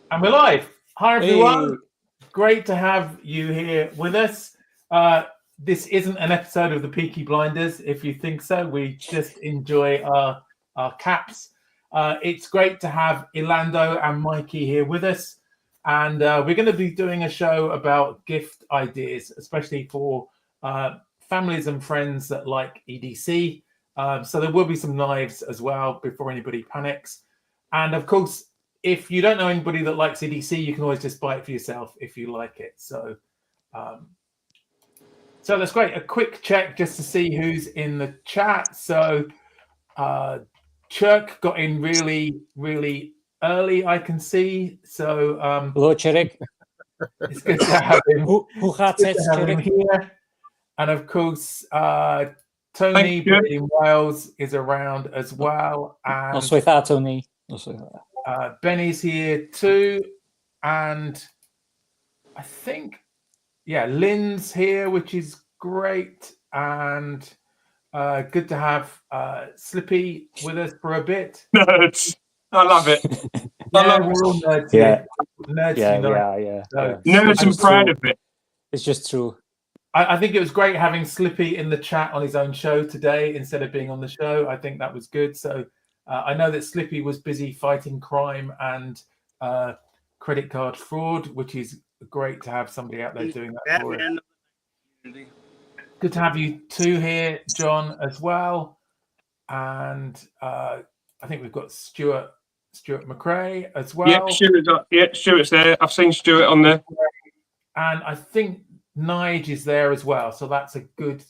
And we're live. Hi, everyone. Hey. Great to have you here with us. This isn't an episode of the Peaky Blinders. If you think so, we just enjoy our caps. It's great to have Ilando and Mikey here with us. And we're going to be doing a show about gift ideas, especially for families and friends that like EDC. So there will be some knives as well before anybody panics. And of course, if you don't know anybody that likes EDC, you can always just buy it for yourself if you like it. So that's great. A quick check just to see who's in the chat. So Chirk got in really, really early, I can see. So Hello, Chirk. It's good to have him. Hoe gaat het, Chirk? Here. And of course, Tony in Wales is around as well. And Nos with that, Tony. Benny's here too. And I think, Lynn's here, which is great. And good to have Slippy with us for a bit. Nerds. I love it. We're all nerds here. Nerds yeah. So, nerds and proud of it. It's just true. I think it was great having Slippy in the chat on his own show today instead of being on the show. I think that was good. So I know that Slippy was busy fighting crime and credit card fraud, which is great to have somebody out there doing that for us. Good to have you two here, John, as well. And I think we've got Stuart McRae as well. Stuart's there. I've seen Stuart on there. And I think Nige is there as well. So that's a good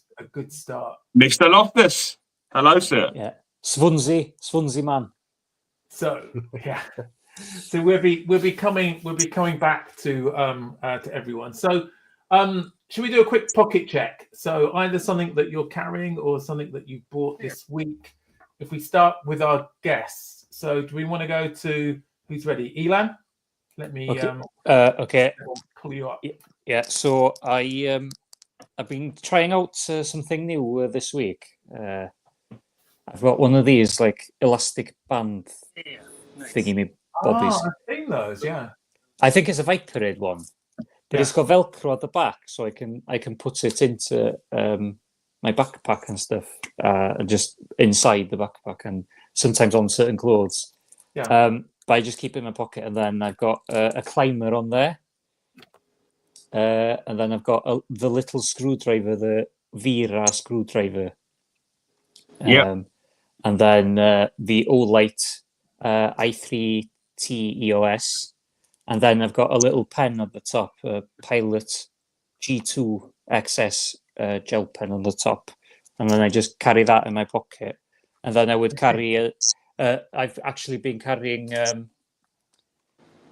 start. Mr. Loftus. Hello, sir. Yeah. Swansea man. So so we'll be coming back to everyone. So should we do a quick pocket check? So either something that you're carrying or something that you bought this week. If we start with our guests, so do we want to go to who's ready? Elan, let me okay. Pull you up. Yeah. So I've been trying out something new this week. I've got one of these like elastic band thingy me bobbies. I've seen those. Yeah. I think it's a Viperade one, but it's got Velcro at the back, so I can put it into my backpack and stuff, just inside the backpack, and sometimes on certain clothes. Yeah. But I just keep it in my pocket, and then I've got a climber on there, and then I've got the little screwdriver, the Vera screwdriver. And then the Olight i3T EOS, and then I've got a little pen at the top, a Pilot G2 XS gel pen on the top, and then I just carry that in my pocket. And then I would carry I've actually been carrying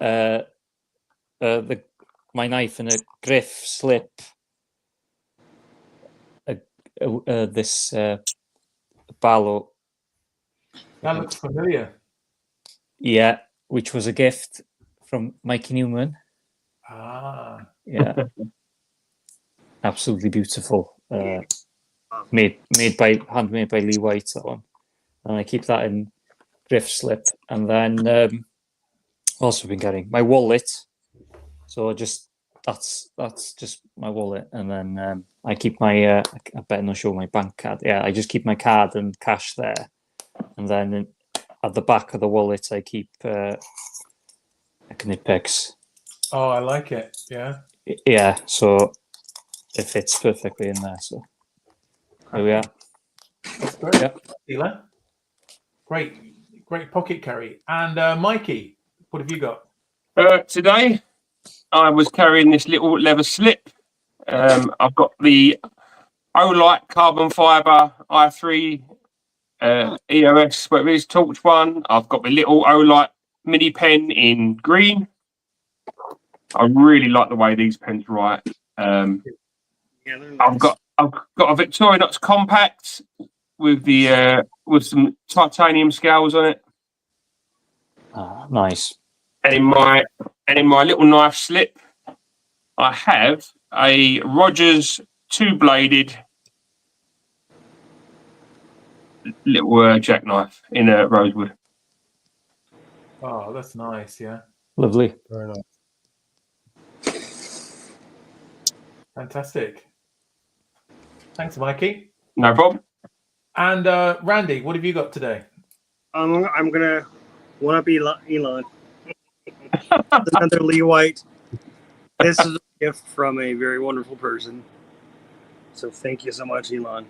my knife in a griff slip. This Ballo. That looks familiar. Yeah, which was a gift from Mikey Newman. Yeah, absolutely beautiful. Handmade by Lee White, that one. And I keep that in griff slip. And then also been carrying my wallet. So that's just my wallet. And then I keep my I better not show my bank card. Yeah, I just keep my card and cash there. And then at the back of the wallet, I keep knit picks. Oh, I like it. Yeah. Yeah. So it fits perfectly in there. So here we are. That's great. Yeah. Ela. Great pocket carry. And Mikey, what have you got? Today, I was carrying this little leather slip. I've got the Olight carbon fiber i3 EOS, whatever it is, torch one. I've got my little Olight mini pen in green. I really like the way these pens write. I've got a Victorinox compact with the with some titanium scales on it. Nice. And in my little knife slip, I have a Rogers two-bladed little jackknife in a rosewood. Oh, that's nice. Yeah. Lovely. Very nice. Fantastic. Thanks, Mikey. No problem. And Randy, what have you got today? I'm gonna one up Elan. Another Lee White. This is a gift from a very wonderful person. So thank you so much, Elan.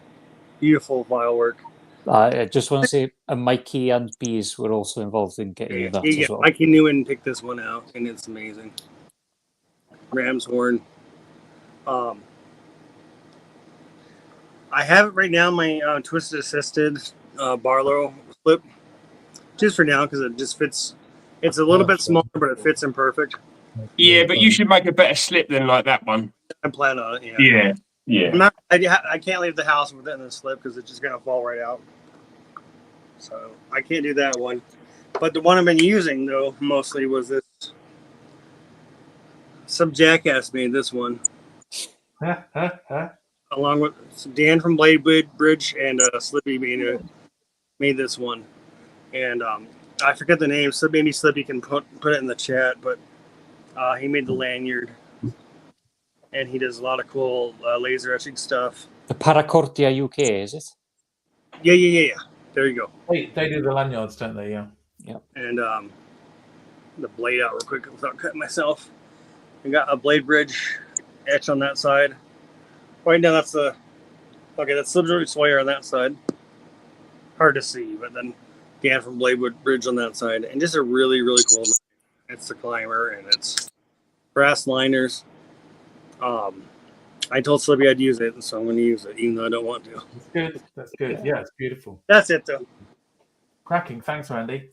Beautiful firework. I just want to say Mikey and Bees were also involved in getting you that as well. Mikey Newman picked this one out, and it's amazing. Ram's horn. I have it right now, my twisted assisted Barlow flip, just for now because it just fits. It's a little bit smaller, but it fits in perfect. Yeah, but you should make a better slip than like that one. I plan on it. Yeah. Yeah. I can't leave the house with it in the slip because it's just gonna fall right out. So I can't do that one. But the one I've been using though mostly was this. Some jackass made this one. Along with Dan from Blade Bridge and Slippy made this one. And I forget the name, so maybe Slippy can put it in the chat, but he made the lanyard. And he does a lot of cool laser etching stuff. The Paracordia UK, is it? Yeah. There you go. They do the lanyards, don't they? Yeah. And the blade out real quick without cutting myself. I got a Blade Bridge etch on that side. Right now, that's Slippery Sawyer on that side. Hard to see, but then Dan from Bladewood Bridge on that side. And just a really, really cool knife. It's the Climber, and it's brass liners. I told Slippy I'd use it, so I'm going to use it, even though I don't want to. That's good. That's good. Yeah, it's beautiful. That's it, though. Cracking. Thanks, Randy.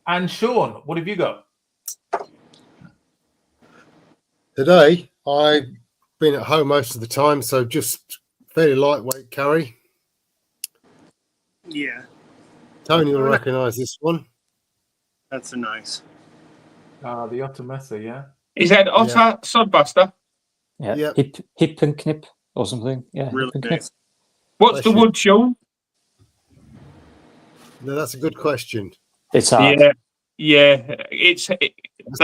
And Sean, what have you got? Today, I've been at home most of the time, so just fairly lightweight carry. Yeah. Tony will recognise this one. That's a nice. The Ottomessa, yeah? Is that Otter Sodbuster? Yeah. Yep. Hip and knip or something. Yeah. Really hip and nice. What's the wood, Sean? No, that's a good question. It's hard. Yeah. They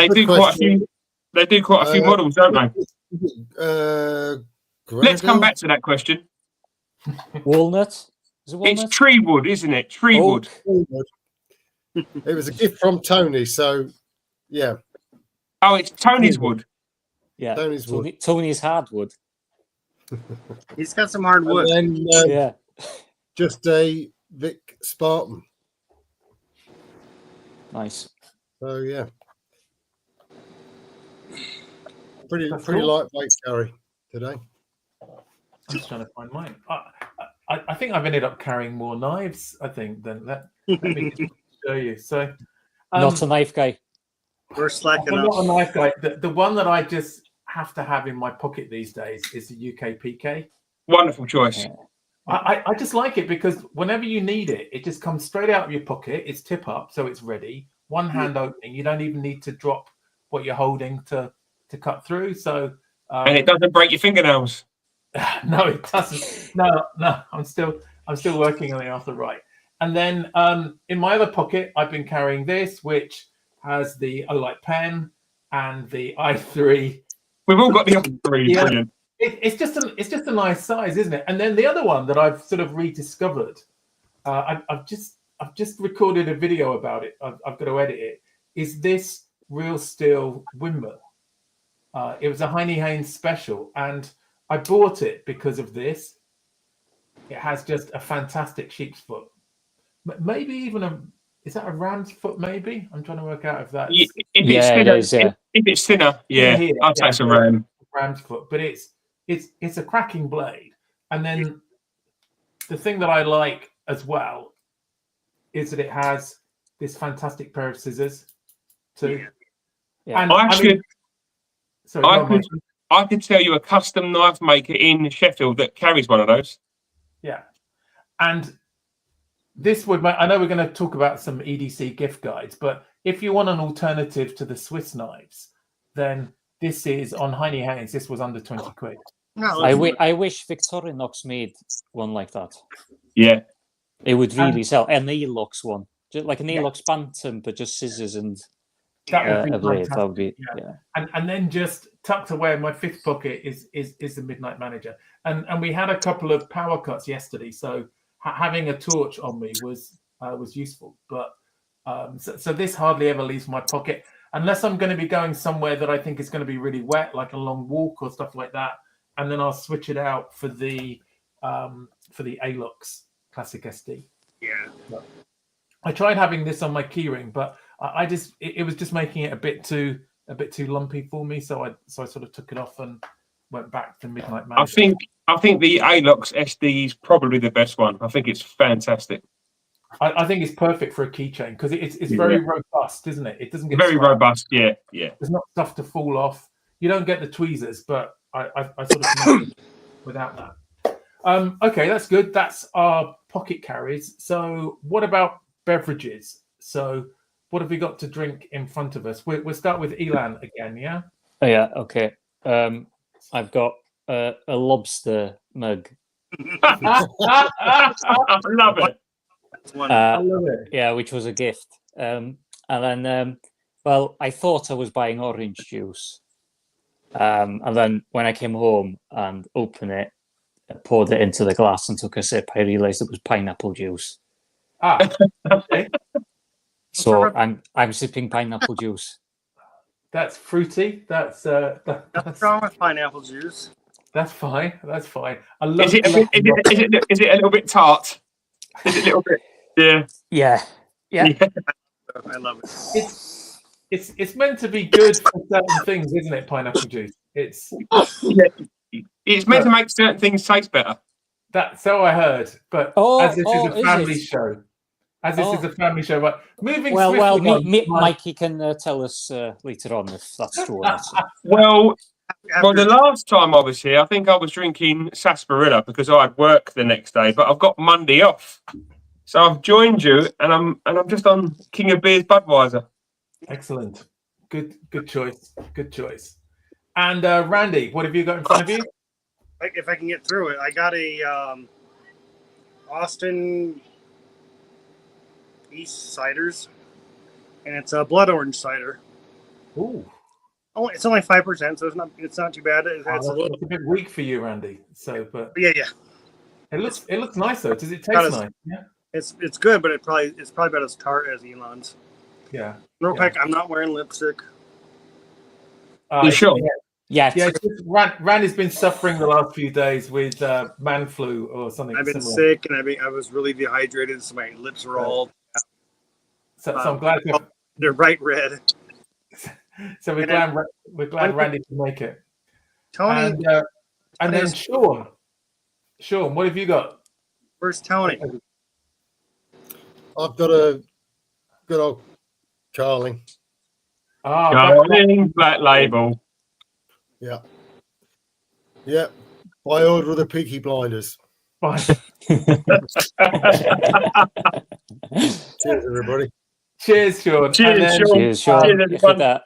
do quite a few models, don't they? Let's come back to that question. Walnut? Is it walnut? It's tree wood, isn't it? Tree wood. It was a gift from Tony, so yeah. Oh, it's Tony's wood. Yeah. Tony's wood. Tony's hardwood. He's got some hard wood. And then Yeah. just a Vic Spartan. Nice. So yeah. Pretty cool. lightweight carry today. I'm just trying to find mine. I think I've ended up carrying more knives, I think, than that. Let me just show you. So, Not a knife guy. We're slacking I'm up. not a knife guy. The one that I just have to have in my pocket these days is the UK PK. Wonderful choice. I just like it because whenever you need it, it just comes straight out of your pocket. It's tip up, so it's ready. One hand opening. You don't even need to drop what you're holding to cut through. So And it doesn't break your fingernails. no, it doesn't. No, I'm still working on it after right. And then in my other pocket, I've been carrying this, which has the Olight pen and the i3. We've all got the i3. Yeah. Brilliant. It's just a nice size, isn't it? And then the other one that I've sort of rediscovered, I've just recorded a video about it. I've got to edit it. Is this Real Steel windmill? It was a Heine Haynes special, and I bought it because of this. It has just a fantastic sheep's foot. Maybe even is that a ram's foot? Maybe I'm trying to work out if that's If it's thinner, I'll take some ram. Ram's foot, but it's a cracking blade. And then the thing that I like as well is that it has this fantastic pair of scissors too. Yeah. And I could tell you a custom knife maker in Sheffield that carries one of those. Yeah, and this would. I know we're going to talk about some EDC gift guides, but if you want an alternative to the Swiss knives, then this is on Heine Haynes. This was under 20 quid. No, I wish Victorinox made one like that. Yeah. It would really sell. An Elox one. Just like an Elox Bantam, but just scissors and That would be a blade. fantastic. That would be Yeah. And then just tucked away in my fifth pocket is the Midnight Manager. And we had a couple of power cuts yesterday, so having a torch on me was useful. But so this hardly ever leaves my pocket unless I'm going to be going somewhere that I think is going to be really wet, like a long walk or stuff like that. And then I'll switch it out for the Alux Classic SD. Yeah. I tried having this on my keyring, but it was just making it a bit too lumpy for me. So I sort of took it off and went back to Midnight Manager. I think the Alux SD is probably the best one. I think it's fantastic. I think it's perfect for a keychain because it's very robust, isn't it? It doesn't get Very scratched. robust. Yeah. There's not stuff to fall off. You don't get the tweezers, but I sort of managed without that. Okay, that's good. That's our pocket carries. So what about beverages? So what have we got to drink in front of us? We'll start with Elan again, yeah? Oh, yeah, okay. I've got a lobster mug. I love it. That's one. I love it. Yeah, which was a gift. And then, well, I thought I was buying orange juice. And then when I came home and opened it, I poured it into the glass and took a sip, I realised it was pineapple juice. Okay. So I'm sipping pineapple juice. That's fruity. That's Nothing wrong with pineapple juice. That's fine. That's fine. I love Is it a little bit tart? Is it a little bit? Yeah. Yeah. I love it. It's meant to be good for certain things, isn't it? Pineapple juice. It's meant to make certain things taste better. that's so I heard. But as this is a family show, is a family show, but moving swiftly on, Mikey can tell us later on if that's true or not. Well, the last time I was here, I think I was drinking sarsaparilla because I had work the next day, but I've got Monday off, so I've joined you, and I'm just on King of Beers Budweiser. Excellent. Good choice. Good choice. And Randy, what have you got in front of you? If I can get through it, I got a Austin East ciders, and it's a blood orange cider. Ooh. Oh, it's only 5%, so it's not too bad. It's It's a bit weak for you, Randy. So, but yeah. it looks nice though. Does it taste nice? Yeah. It's good, but it's probably about as tart as Elan's. Yeah. Norpac, I'm not wearing lipstick. You sure? Yeah. Yeah. Randy's been suffering the last few days with man flu or something. I've been similar. sick, and I was really dehydrated, so my lips are all. So I'm glad they're bright red. So we're glad Randy can make it. Tony, and then Sean, what have you got? Where's Tony? I've got a good old Carling. Carling Black Label. Yeah. By order of the Peaky Blinders. Cheers, everybody. Cheers, Sean. Cheers, Sean. Cheers, Sean. Cheers, everyone.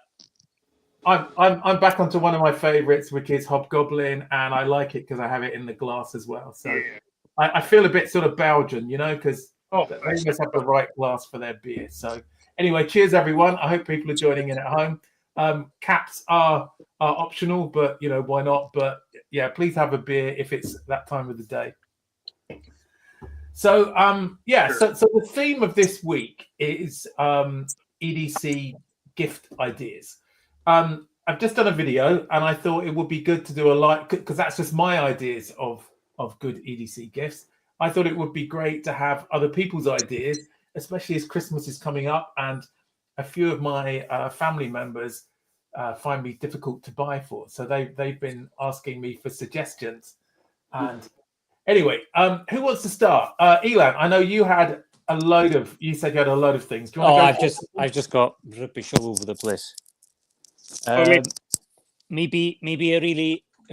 I'm back onto one of my favourites, which is Hobgoblin, and I like it because I have it in the glass as well. So I feel a bit sort of Belgian, because they must have the right glass for their beer. So anyway, cheers everyone. I hope people are joining in at home. Caps are optional, but why not? But yeah, please have a beer if it's that time of the day. So so the theme of this week is EDC gift ideas. I've just done a video, and I thought it would be good to do a live, because that's just my ideas of good EDC gifts. I thought it would be great to have other people's ideas, especially as Christmas is coming up, and a few of my family members find me difficult to buy for. So they've been asking me for suggestions. And anyway, who wants to start? Elan, I know you had you said you had a load of things. Do you want to go I've just got rubbish all over the place. Maybe a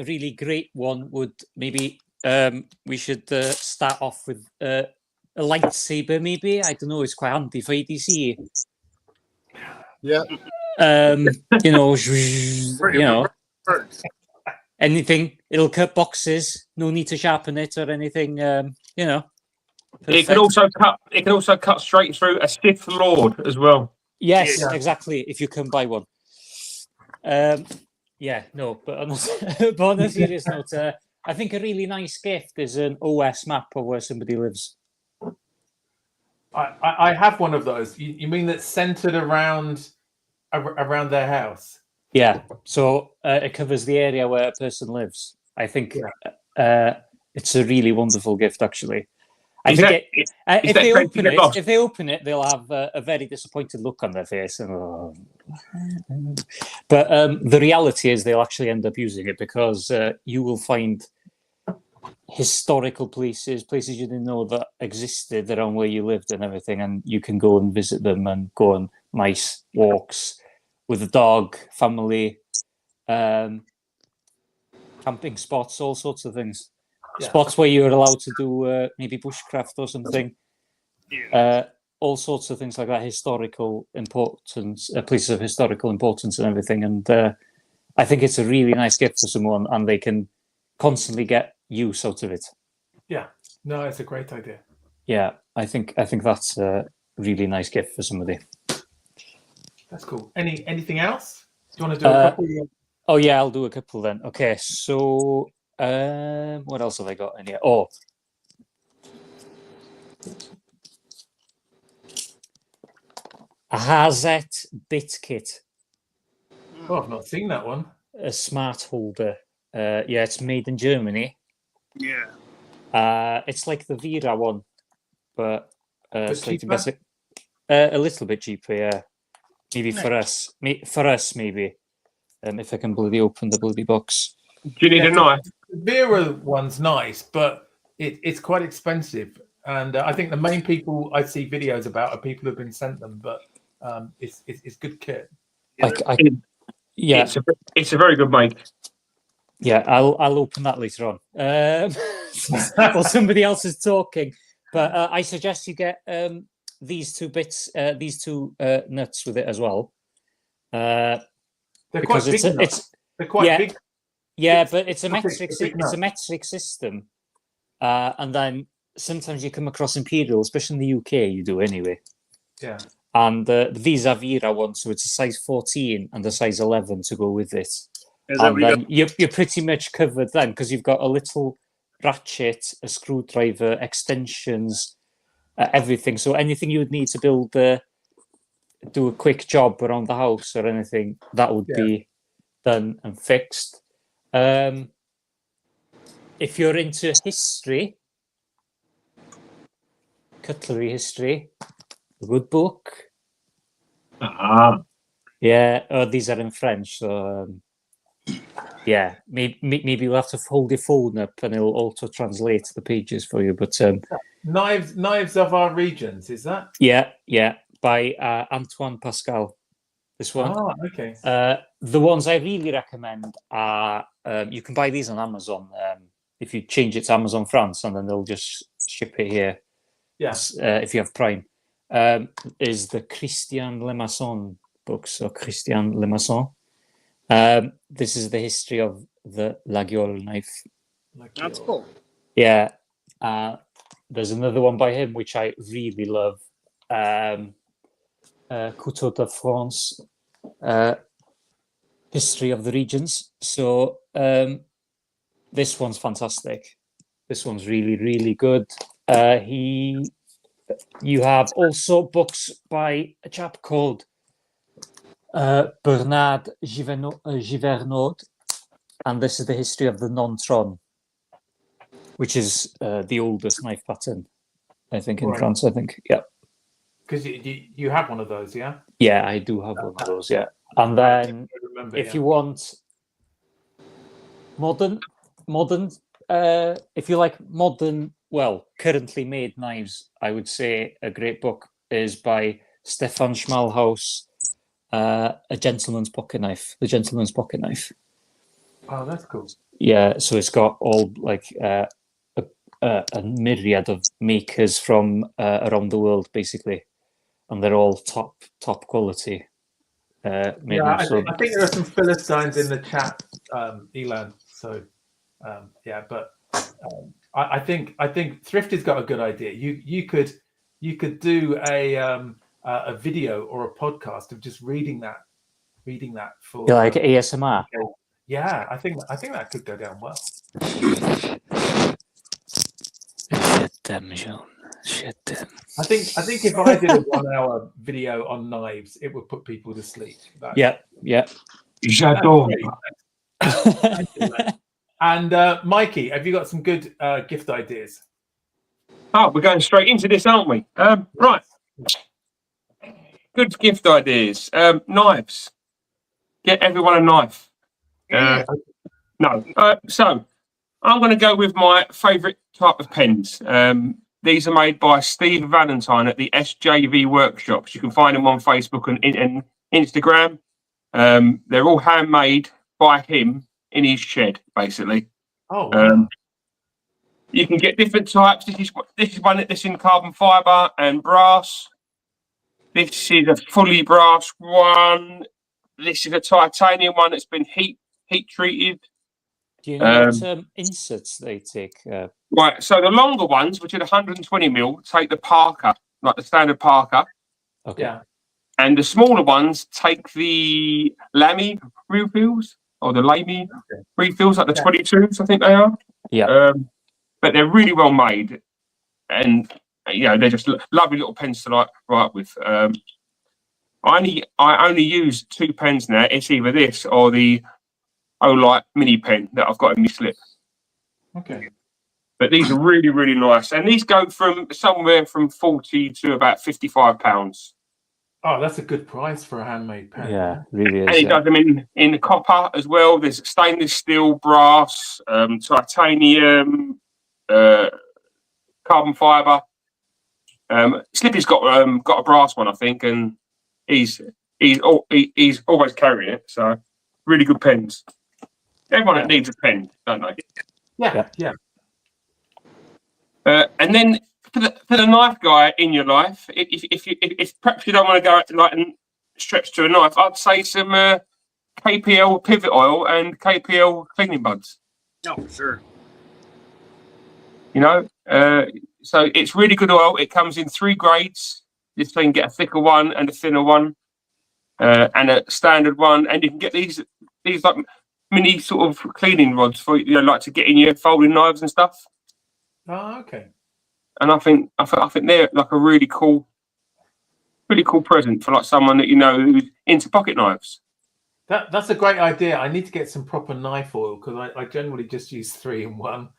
really great one would we should start off with a lightsaber. Maybe, I don't know. It's quite handy for EDC. Yeah. Anything. It'll cut boxes. No need to sharpen it or anything. It can also cut straight through a Sith Lord as well. Yes, Yeah. exactly. If you can buy one. Yeah, no, but but on a serious note, I think a really nice gift is an OS map of where somebody lives. I have one of those. You mean that's centered around their house? Yeah, so it covers the area where a person lives. I think it's a really wonderful gift, actually. Is that If that they great to open get it, lost? if they open it, they'll have a very disappointed look on their face. But the reality is, they'll actually end up using it because you will find historical places you didn't know that existed around where you lived and everything, and you can go and visit them and go on nice walks with the dog, family, camping spots, all sorts of things. Yeah. Spots where you're allowed to do maybe bushcraft or something. All sorts of things like that, historical importance, places of historical importance and everything. And I think it's a really nice gift for someone, and they can constantly get use out of it. Yeah. No, it's a great idea. Yeah, I think that's a really nice gift for somebody. That's cool. Anything else? Do you want to do a couple? Oh yeah, I'll do a couple then. Okay, so what else have I got in here? Oh, a Hazet bit kit, Oh, I've not seen that one. a smart holder. Yeah, it's made in Germany. Yeah. It's like the Vira one, but slightly cheaper? better. A little bit cheaper, yeah. Maybe Nice. for us, maybe. If I can bloody open the bloody box. Do you need a knife? The Vera one's nice, but it's quite expensive. And I think the main people I see videos about are people who've been sent them, but it's good kit. Yeah, It's a very good make. yeah. I'll open that later on. Well, somebody else is talking, but I suggest you get these two bits, these two nuts with it as well. They're Because quite big. They're quite yeah, big. yeah, but it's a It's a big it's a nut. metric system, and then sometimes you come across Imperial, especially in the UK. You do anyway. Yeah. And these are Vira ones, so it's a size 14 and a size 11 to go with it. Is that And what you then you're pretty much covered then, because you've got a little ratchet, a screwdriver, extensions, everything. So anything you would need to build, do a quick job around the house or anything, that would be done and fixed. If you're into history, cutlery history, a good book. Yeah, these are in French, so yeah, maybe you'll have to hold your phone up and it'll auto translate the pages for you. But Knives of Our Regions, is that? yeah, by Antoine Pascal. This one. Oh, okay. The ones I really recommend are you can buy these on Amazon if you change it to Amazon France, and then they'll just ship it here. Yes. If you have Prime, is the Christian Lemasson books, or Christian Lemasson. This is the history of the Laguiole knife. That's cool. Yeah. There's another one by him which I really love. Couteau de France, history of the regions. So this one's fantastic. This one's really, really good. You have also books by a chap called Bernard Givernaud, and this is the history of the non-tron, which is the oldest knife pattern, I think, in France. I think, yeah. Because you have one of those, yeah? Yeah, I do have one of those, yeah. And then if you want modern, if you like modern, well, currently made knives, I would say a great book is by Stefan Schmalhaus, A Gentleman's Pocket Knife, The Gentleman's Pocket Knife. Oh, that's cool. Yeah, so it's got all like a myriad of makers from around the world, basically, and they're all top quality. I think there are some Philistines in the chat, Elan. So but I think Thrift has got a good idea. You could do a a video or a podcast of just reading that for Yeah, like ASMR. Yeah, I think that could go down well. Shit them, Sean. Shit them. I think if I did a 1 hour video on knives, it would put people to sleep. Yeah. J'adore. Thank you, man. And Mikey, have you got some good gift ideas? Oh, we're going straight into this, aren't we? Right. Good gift ideas. Knives. Get everyone a knife. No. So I'm going to go with my favourite type of pens. These are made by Steve Valentine at the SJV Workshops. You can find them on Facebook and Instagram. They're all handmade by him in his shed, basically. Oh, wow. You can get different types. This is one that's in carbon fibre and brass. This is a fully brass one. This is a titanium one that's been heat treated. Do you know what inserts they take? Right, so the longer ones, which are the 120mm, take the Parker, like the standard Parker. Okay. Yeah. And the smaller ones take the Lamy refills, or the Lamy refills, like the 22s, I think they are. Yeah. But they're really well made. And, they're just lovely little pens to write with. I only use 2 pens now. It's either this or the Olight mini pen that I've got in my slip. Okay. But these are really, really nice. And these go from somewhere from 40 to about £55. Oh, that's a good price for a handmade pen. Yeah, really is. And he does them in copper as well. There's stainless steel, brass, titanium, carbon fibre. Slippy's got a brass one, I think, and he's always carrying it. So really good pens. Everyone that needs a pen, don't they? Yeah. And then for the knife guy in your life, if perhaps you don't want to go out and stretch to a knife, I'd say some KPL pivot oil and KPL cleaning buds. Oh, for sure. So it's really good oil. It comes in 3 grades. So you can get a thicker one and a thinner one, and a standard one. And you can get these like mini sort of cleaning rods for like to get in your folding knives and stuff. Oh, okay. And I think they're like a really cool present for like someone that who's into pocket knives. That's a great idea. I need to get some proper knife oil because I generally just use 3-in-1.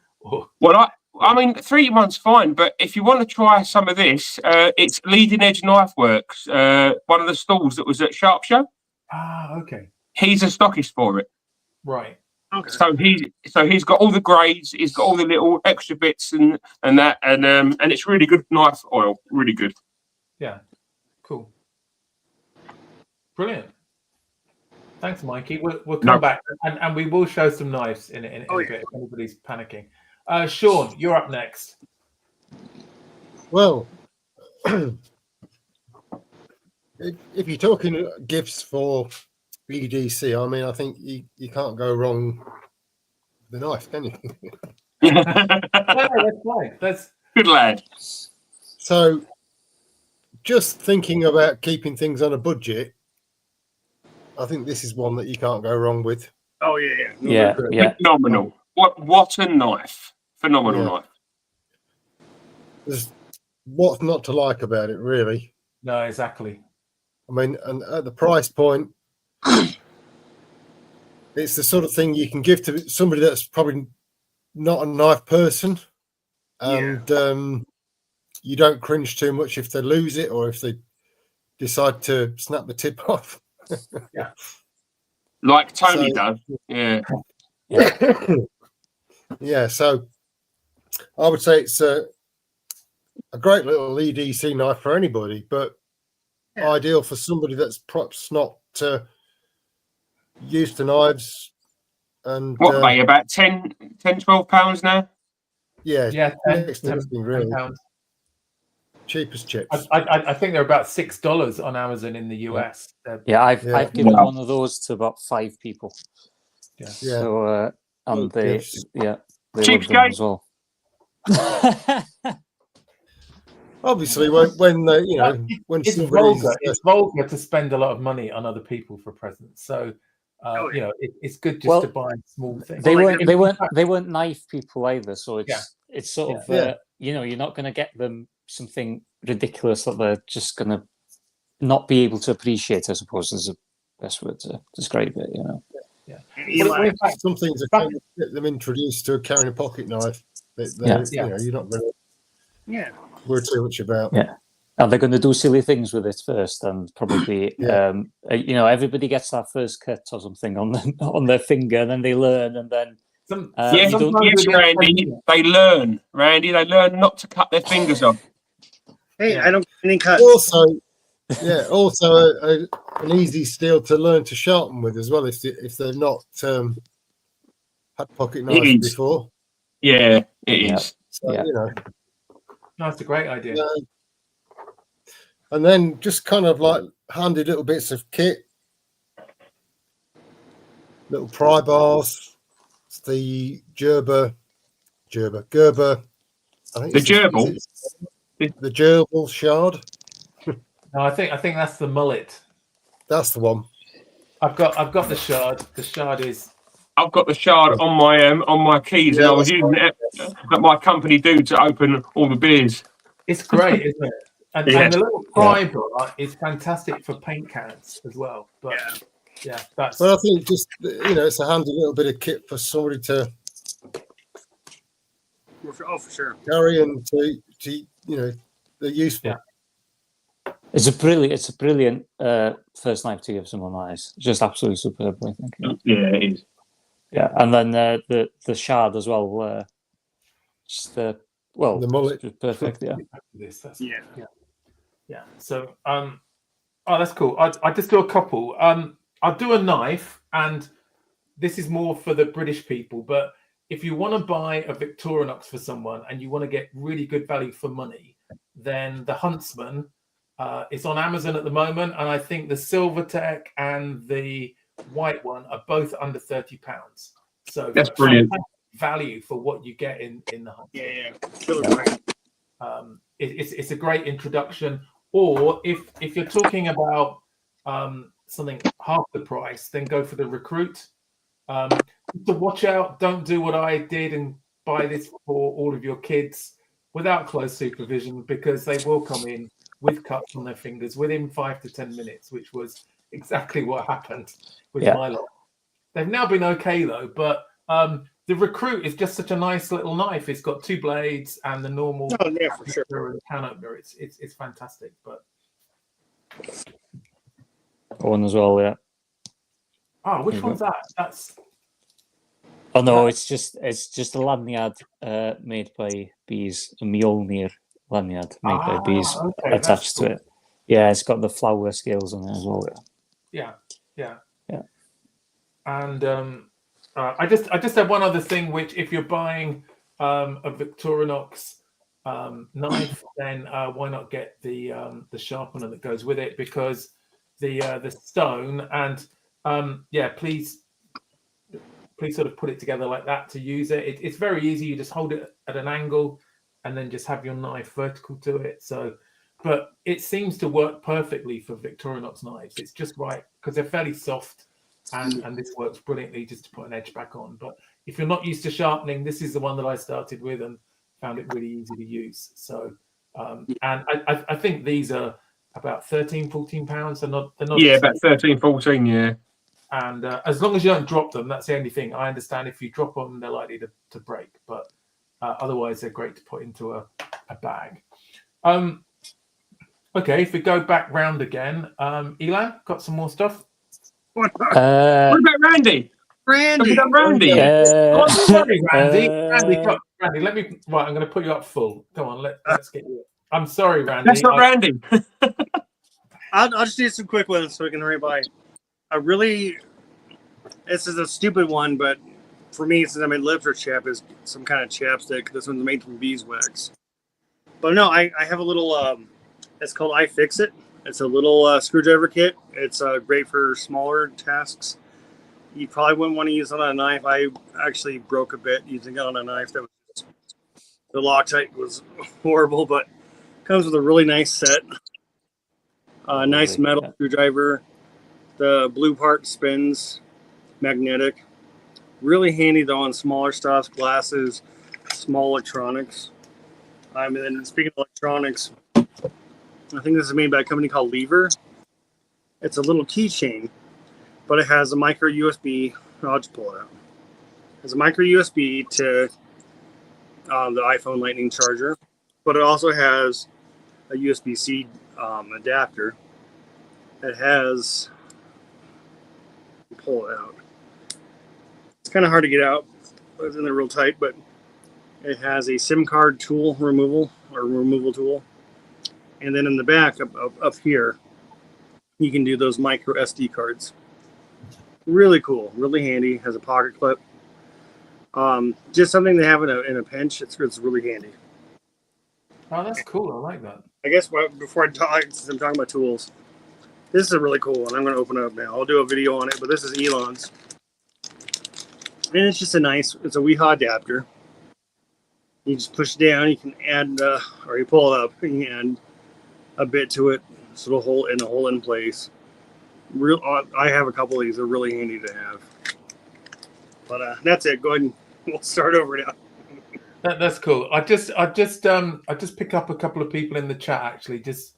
Well, I mean, 3-in-1's fine, but if you want to try some of this, it's Leading Edge Knife Works, one of the stalls that was at Sharp Show. Ah, okay. He's a stockist for it. Right. Okay. So he's got all the grades, he's got all the little extra bits and that, and it's really good knife oil, really good. Yeah. Cool. Brilliant. Thanks, Mikey. We'll come back and we will show some knives in a bit if anybody's panicking. Sean, you're up next. Well, if you're talking gifts for EDC, I mean, I think you can't go wrong with the knife, can you? No, that's fine. That's good, lad. So, just thinking about keeping things on a budget, I think this is one that you can't go wrong with. Oh yeah. Phenomenal. What a knife! Phenomenal knife. There's what's not to like about it, really. no, exactly. I mean, and at the price point, it's the sort of thing you can give to somebody that's probably not a knife person, and you don't cringe too much if they lose it or if they decide to snap the tip off. Like Tony does. Yeah. Yeah, so I would say it's a great little EDC knife for anybody, but ideal for somebody that's perhaps not used to knives. And what are they, about 10, 12 pounds now? Yeah, 10 really pounds. Cheap as chips. I think they're about $6 on Amazon in the US. I've given one of those to about 5 people. Yeah. So and they love them Cheapskate. as well. Obviously, when you know, when It's somebody's vulgar. It's vulgar to spend a lot of money on other people for presents. So, Oh, yeah. you know, it's good just Well, to buy small things. They Well, weren't. like, They weren't knife people either. So it's sort of Yeah. you know, you're not going to get them something ridiculous that they're just going to not be able to appreciate. I suppose is the best word to describe it. You know. and Well, Eli, in fact, some things are kind of get them introduced to carrying a pocket knife that Yeah. you know you're not going to yeah, worry too much about. Yeah. And they're going to do silly things with it first, and probably, Yeah. you know, everybody gets that first cut or something on on their finger, and then they learn, and then Yes, you don't. yes, Randy. They learn, Randy. They learn not to cut their fingers off. hey, Yeah. I don't get any cuts. Also, also an easy steel to learn to sharpen with as well if they've not had pocket knives It is. before. Yeah, it Yeah. is. So Yeah. you know, that's a great idea. and then just kind of like handy little bits of kit, little pry bars, the Gerber. I think The it's gerbil? the gerbil shard. No, I think that's the mullet. That's the one. I've got the shard. The shard is I've got the shard on my keys, and I was using it that my company do to open all the beers. it's great, isn't it? And, Yeah. and the little pry bar is fantastic for paint cans as well. But yeah, that's Well, I think just you know, it's a handy little bit of kit for somebody to Oh, for sure. carry and to you know, they're useful. Yeah. It's a brilliant first knife to give someone nice. Just absolutely superb, I think. Yeah, it is. Yeah, and then the shard as well. Just well, The mullet. just perfect. Yeah. Yeah. So oh, that's cool. I just do a couple. I'll do a knife, and this is more for the British people. But if you want to buy a Victorinox for someone and you want to get really good value for money, then the Huntsman is on Amazon at the moment, and I think the Silvertech and the white one are both under £30. So That's brilliant. Value for what you get in the Huntsman. It's a great introduction. Or if you're talking about something half the price, then go for the Recruit. To watch out, don't do what I did and buy this for all of your kids without close supervision, because they will come in with cuts on their fingers within 5 to 10 minutes, which was exactly what happened with my lot. They've now been okay though, but the Recruit is just such a nice little knife. It's got 2 blades and the normal for sure. and can opener. It's fantastic. But One as well, yeah. oh, which one's that? That's Oh no, it's just a lanyard made by bees, a Mjolnir lanyard made by bees attached to it. Yeah, it's got the flower scales on it as well. Yeah. And I just have one other thing, which if you're buying a Victorinox knife, then why not get the sharpener that goes with it, because the stone and please sort of put it together like that to use it. It's very easy. You just hold it at an angle and then just have your knife vertical to it. So, but it seems to work perfectly for Victorinox knives. It's just right because they're fairly soft, and this works brilliantly just to put an edge back on. But if you're not used to sharpening, this is the one that I started with and found it really easy to use. So, and I think these are about £13-14. They're not about 13, 14, yeah. And as long as you don't drop them, that's the only thing. I understand if you drop them, they're likely to break, but otherwise they're great to put into a bag. Okay, if we go back round again, Elan, got some more stuff? What What about Randy? Randy? Randy. Oh, sorry, Randy. Randy, let me. Right, I'm going to put you up full. Come on, let's get you. I'm sorry, Randy. That's not Randy. I'll just do some quick ones so we can hurry by. This is a stupid one, but for me, since I'm a liver chap, is some kind of chapstick. This one's made from beeswax. But no, I have a little, it's called iFixit. It's a little screwdriver kit. It's great for smaller tasks. You probably wouldn't want to use it on a knife. I actually broke a bit using it on a knife. The Loctite was horrible, but Comes with a really nice set. Nice metal screwdriver. The blue part spins, magnetic. Really handy though on smaller stuff, glasses, small electronics. And then speaking of electronics, I think this is made by a company called Lever. It's a little keychain, but it has a micro USB. I'll just pull it out. It has a micro USB to the iPhone Lightning charger, but it also has a USB-C adapter. It has, pull it out. It's kind of hard to get out. It's in there real tight, but it has a SIM card tool removal tool. And then in the back up here, you can do those micro SD cards. Really cool, really handy. Has a pocket clip. Just something to have in a pinch. It's really handy. Oh, that's cool. I like that. I guess before I talk, since I'm talking about tools, this is a really cool one. I'm going to open it up now. I'll do a video on it, but this is Elan's. And it's just it's a WeHa adapter. You just push it down, you can add, or you pull it up, you can add a bit to it, so it'll hold in place. I have a couple of these, they're really handy to have. But that's it, go ahead and we'll start over now. That's cool. I just pick up a couple of people in the chat actually, just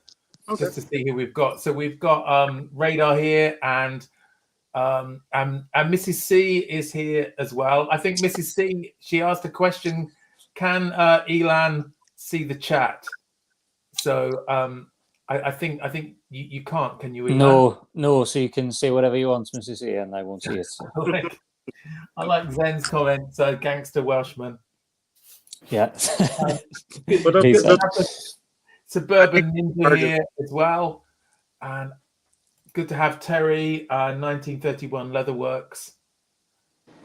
to see who we've got. So we've got Radar here, and Mrs. C is here as well. I think Mrs. C, she asked a question: can Elan see the chat? So I think you can't. Can you, Elan? No. So you can say whatever you want, Mrs. C, and I won't see it. I like Zen's comment. Gangster Welshman. Yeah. Suburban Ninja here as well, and good to have Terry, 1931 Leatherworks,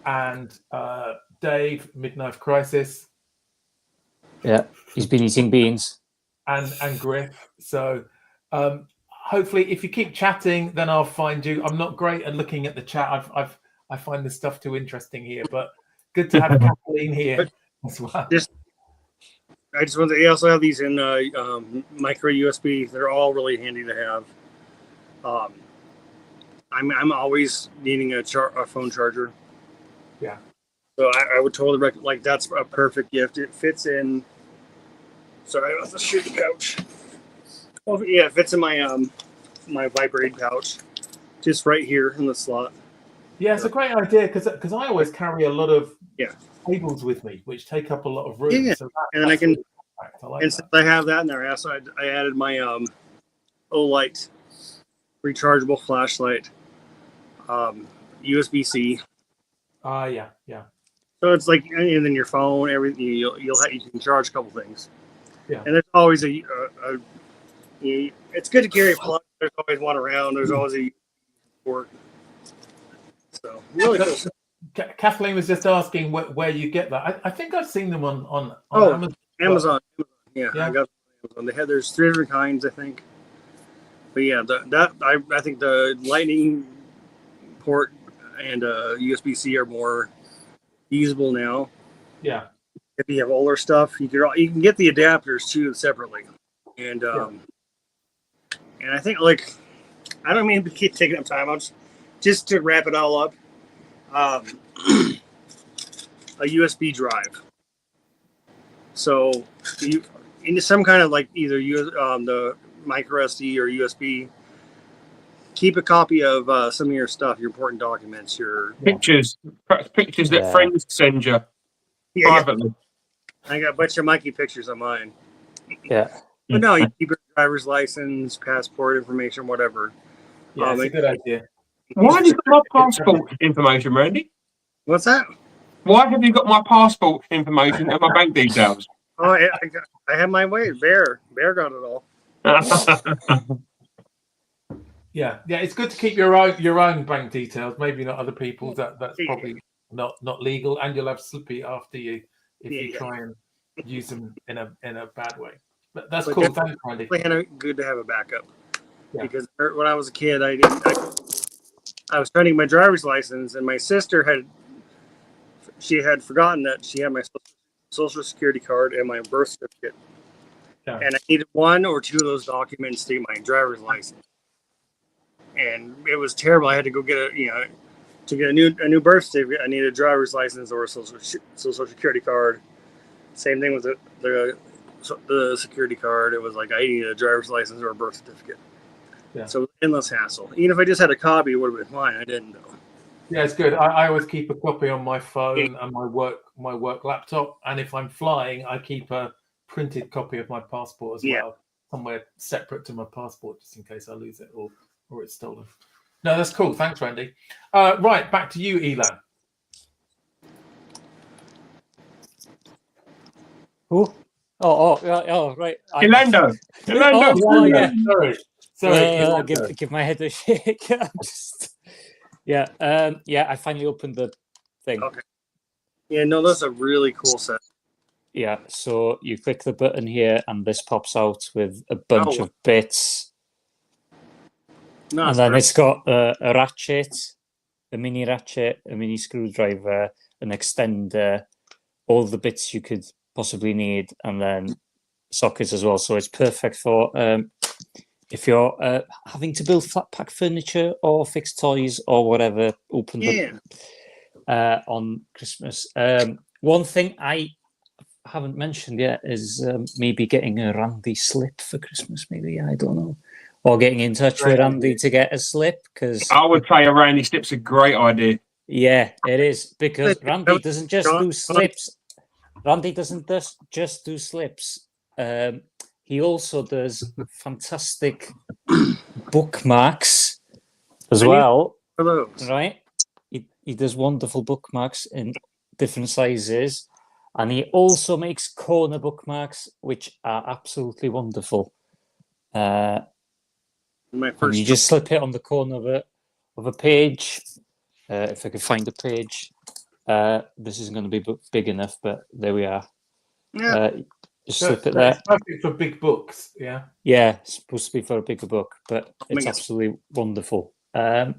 and Dave, Midnight Crisis. Yeah, he's been eating beans. And Griff. So hopefully, if you keep chatting, then I'll find you. I'm not great at looking at the chat. I find this stuff too interesting here, but good to have Kathleen here as well. I just want to. You also have these in micro USB. They're all really handy to have. I'm always needing a phone charger. Yeah. So I would totally recommend. Like, that's a perfect gift. It fits in. Sorry, I have to shoot the pouch. Oh yeah, it fits in my my vibrating pouch, just right here in the slot. Yeah, it's a great idea because I always carry a lot of cables with me, which take up a lot of room. Yeah, so and then I can. Like and since I have that in there, I added my Olight rechargeable flashlight, USB-C. Yeah. So it's like, and then your phone, everything. You can charge a couple things. Yeah. And there's always it's good to carry a plug. There's always one around. There's always a port. So really cool. Kathleen was just asking where you get that. I think I've seen them on Amazon. Yeah, I got Amazon. There's 3 different kinds, I think. But yeah, I think the Lightning port and USB-C are more usable now. Yeah. If you have older stuff, you can get the adapters too separately, and and I think, like, I don't mean to keep taking up time. I'll just to wrap it all up. A USB drive. So you into some kind of, like, either the micro SD or USB. Keep a copy of some of your stuff, your important documents, your pictures that friends send you privately. I got a bunch of Mikey pictures of mine. Yeah. But no, you keep your driver's license, passport information, whatever. Yeah, it's a good idea. Why have you got my passport information, Randy? What's that? Why have you got my passport information and my bank details? Oh, I have my way. Bear got it all. Yeah, it's good to keep your own bank details. Maybe not other people's. That's probably not legal, and you'll have slippy after you if you try and use them in a bad way. But that's cool. Thanks, Randy. Good to have a backup. Yeah. Because when I was a kid, I was trying to get my driver's license, and my sister had forgotten that she had my social security card and my birth certificate. Yeah. and I needed 1 or 2 of those documents to get my driver's license. And it was terrible. I had to go get to get a new birth certificate. I needed a driver's license or a social security card. Same thing with the security card. It was like I needed a driver's license or a birth certificate. Yeah. So it was endless hassle. Even if I just had a copy, it would have been fine. I didn't though. Yeah, it's good. I always keep a copy on my phone and my work laptop, and if I'm flying, I keep a printed copy of my passport as well, somewhere separate to my passport, just in case I lose it or it's stolen. No, that's cool. Thanks, Randy. Right, back to you, Elan. Oh, right. Orlando. Oh, yeah. Sorry. Give my head a shake. I'm just, yeah. I finally opened the thing. Okay. Yeah, no, that's a really cool set. Yeah, so you click the button here, and this pops out with a bunch of bits. No, And then it's got a ratchet, a mini ratchet, a mini screwdriver, an extender, all the bits you could possibly need, and then sockets as well. So it's perfect for if you're having to build flat pack furniture or fix toys or whatever, open them on Christmas. One thing I haven't mentioned yet is maybe getting a Randy slip for Christmas. Maybe, I don't know. Or getting in touch with Randy to get a slip, because I would say a Randy slip's a great idea. Yeah, it is, because Randy doesn't just do slips. Randy doesn't just do slips. He also does fantastic bookmarks as well. Right? He does wonderful bookmarks in different sizes, and he also makes corner bookmarks, which are absolutely wonderful. And you just slip it on the corner of a page. If I could find a page, this isn't going to be big enough, but there we are. Yeah. Just slip it there. It's perfect for big books. Yeah. Yeah, it's supposed to be for a bigger book, but it's absolutely wonderful. A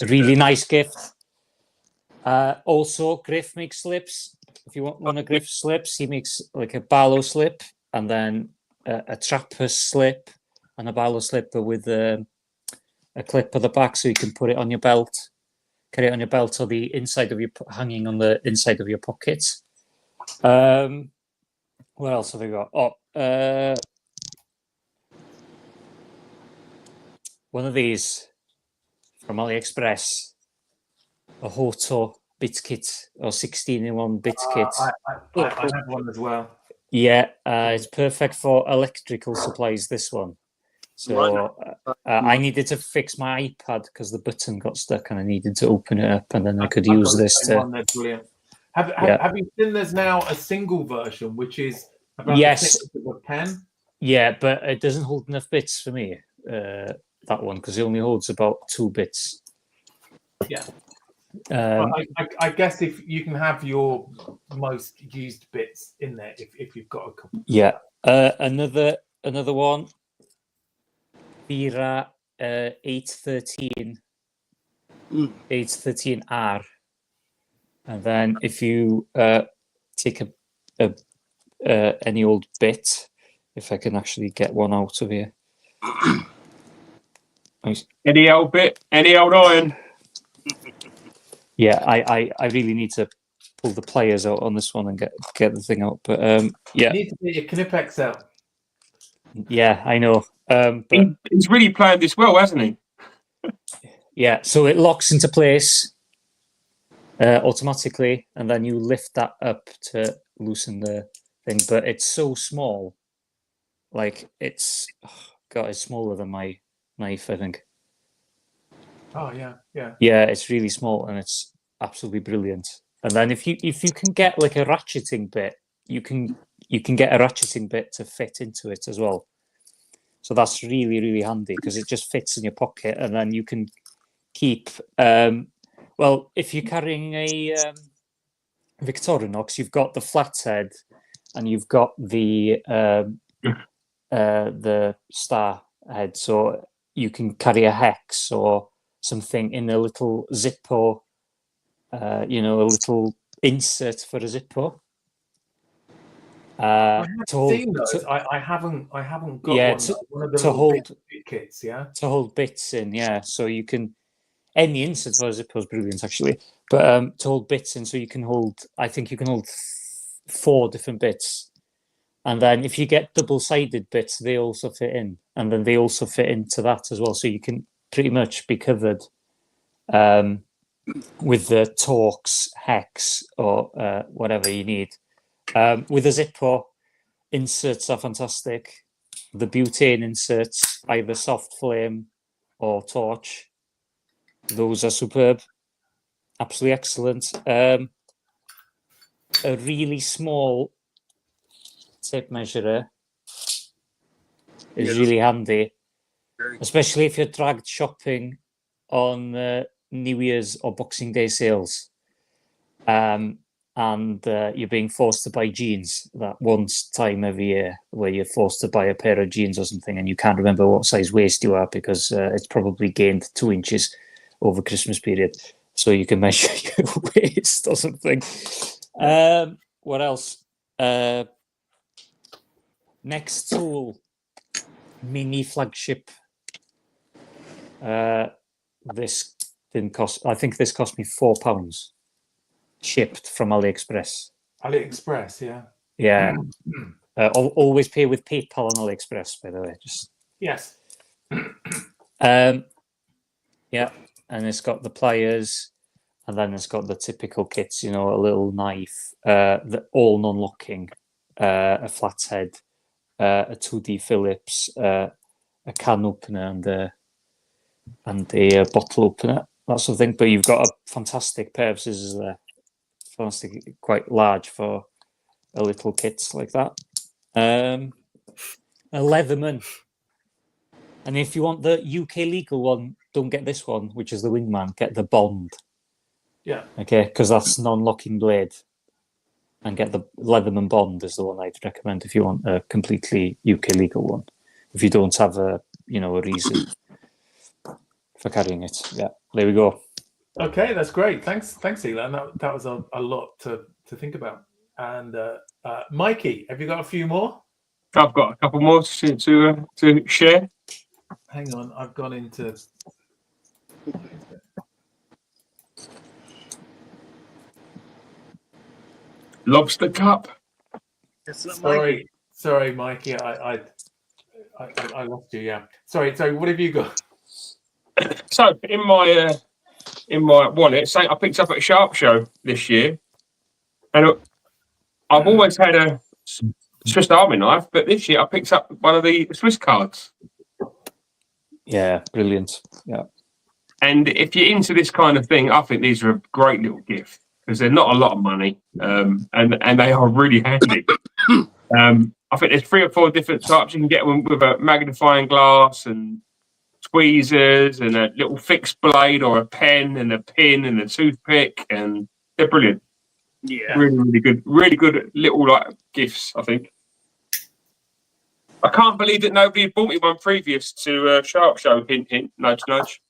really nice gift. Also, Griff makes slips. If you want one of Griff's slips, he makes like a Barlow slip, and then a Trapper's slip, and a Barlow slipper with a clip at the back, so you can put it on your belt, carry it on your belt, or the inside of your hanging on the inside of your pockets. What else have we got? One of these from AliExpress, a Hoto bit kit, or 16-in-1 bit kit. I have one as well. Yeah, it's perfect for electrical supplies, this one. So I needed to fix my iPad because the button got stuck, and I needed to open it up, and then I could use this to... Brilliant. Have you seen there's now a single version, which is about the thickness of a pen? Yeah, but it doesn't hold enough bits for me, that one, because it only holds about 2 bits. Yeah. I guess if you can have your most used bits in there, if you've got a couple. Yeah. Another one, Vera 813, 813R. And then if you take any old bit, if I can actually get one out of here. Any old bit, any old iron. Yeah, I really need to pull the pliers out on this one and get the thing out. But yeah, you need to get your Knip XL. Yeah, I know. But he's really planned this well, hasn't he? Yeah, so it locks into place automatically, and then you lift that up to loosen the thing. But it's so small, like it's smaller than my knife, I think. Oh yeah. Yeah, it's really small, and it's absolutely brilliant. And then if you can get like a ratcheting bit, you can get a ratcheting bit to fit into it as well. So that's really, really handy because it just fits in your pocket, and then you can keep. Well, if you're carrying a Victorinox, you've got the flathead, and you've got the star head, so you can carry a hex or something in a little Zippo, a little insert for a Zippo. I have to hold, seen those. to, I haven't got Yeah, one of the to little hold- bit kits. Yeah. to hold bits in, yeah. So you can any insert for Zippo is brilliant actually, but to hold bits in, so you can hold. I think you can hold 4 different bits, and then if you get double-sided bits, they also fit in, and then they also fit into that as well. So you can pretty much be covered with the Torx, hex, or whatever you need. With a Zippo, inserts are fantastic. The butane inserts, either soft flame or torch, those are superb. Absolutely excellent. A really small tape measurer is really handy, especially if you're dragged shopping on New Year's or Boxing Day sales. And you're being forced to buy jeans that once time every year where you're forced to buy a pair of jeans or something and you can't remember what size waist you are because it's probably gained 2 inches over Christmas period. So you can measure your waist or something. What else? Next tool, mini flagship. This didn't cost, I think this cost me £4. Shipped from AliExpress. AliExpress, yeah. Yeah. Always pay with PayPal on AliExpress, by the way. Just Yes. yeah, and it's got the pliers, and then it's got the typical kits. You know, a little knife, the all non-locking, a flathead, a 2D Phillips, a can opener, and a bottle opener, that sort of thing. But you've got a fantastic pair of scissors there. Fantastic, quite large for a little kit like that. A Leatherman. And if you want the UK legal one, don't get this one, which is the Wingman. Get the Bond. Yeah. Okay, because that's non-locking blade. And get the Leatherman Bond is the one I'd recommend if you want a completely UK legal one. If you don't have a reason for carrying it. Yeah, there we go. Okay, that's great. Thanks, Elan. That was a lot to think about. And Mikey, have you got a few more? I've got a couple more to share. Hang on, I've gone into. Lobster cup. Sorry, Mikey. I lost you. Yeah. Sorry. What have you got? So in my wallet, say I picked up at a Sharp Show this year, and I've always had a Swiss Army knife, but this year I picked up one of the Swiss cards. Yeah, brilliant. Yeah. And if you're into this kind of thing, I think these are a great little gift because they're not a lot of money, and they are really handy. I think there's 3 or 4 different types. You can get one with a magnifying glass and tweezers and a little fixed blade or a pen and a pin and a toothpick, and they're brilliant. Yeah, really good little gifts. I think. I can't believe that nobody had bought me one previous to Sharp Show. Hint, hint, nudge, nudge.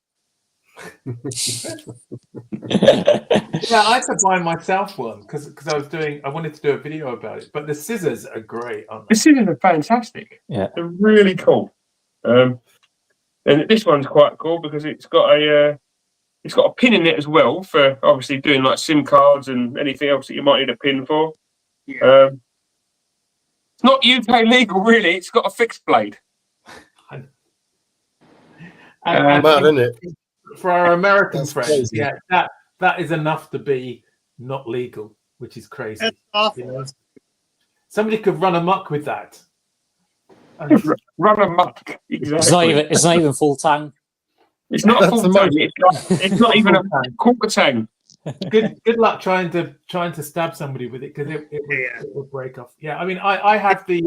Yeah, I had to buy myself one because I wanted to do a video about it. But the scissors are great, aren't they? The scissors are fantastic. Yeah, they're really cool. And this one's quite cool because it's got a pin in it as well for obviously doing like SIM cards and anything else that you might need a pin for. yeah. It's not UK legal, really. It's got a fixed blade. And Mad, isn't it? for our American That's friends, crazy. yeah, that is enough to be not legal, which is crazy. That's awful. You know? Somebody could run amok with that. Run amok. Exactly. it's not even full tank. It's not a That's full tank. It's not even a quarter tank. Good luck trying to stab somebody with it because it will break off. Yeah, I mean, I have the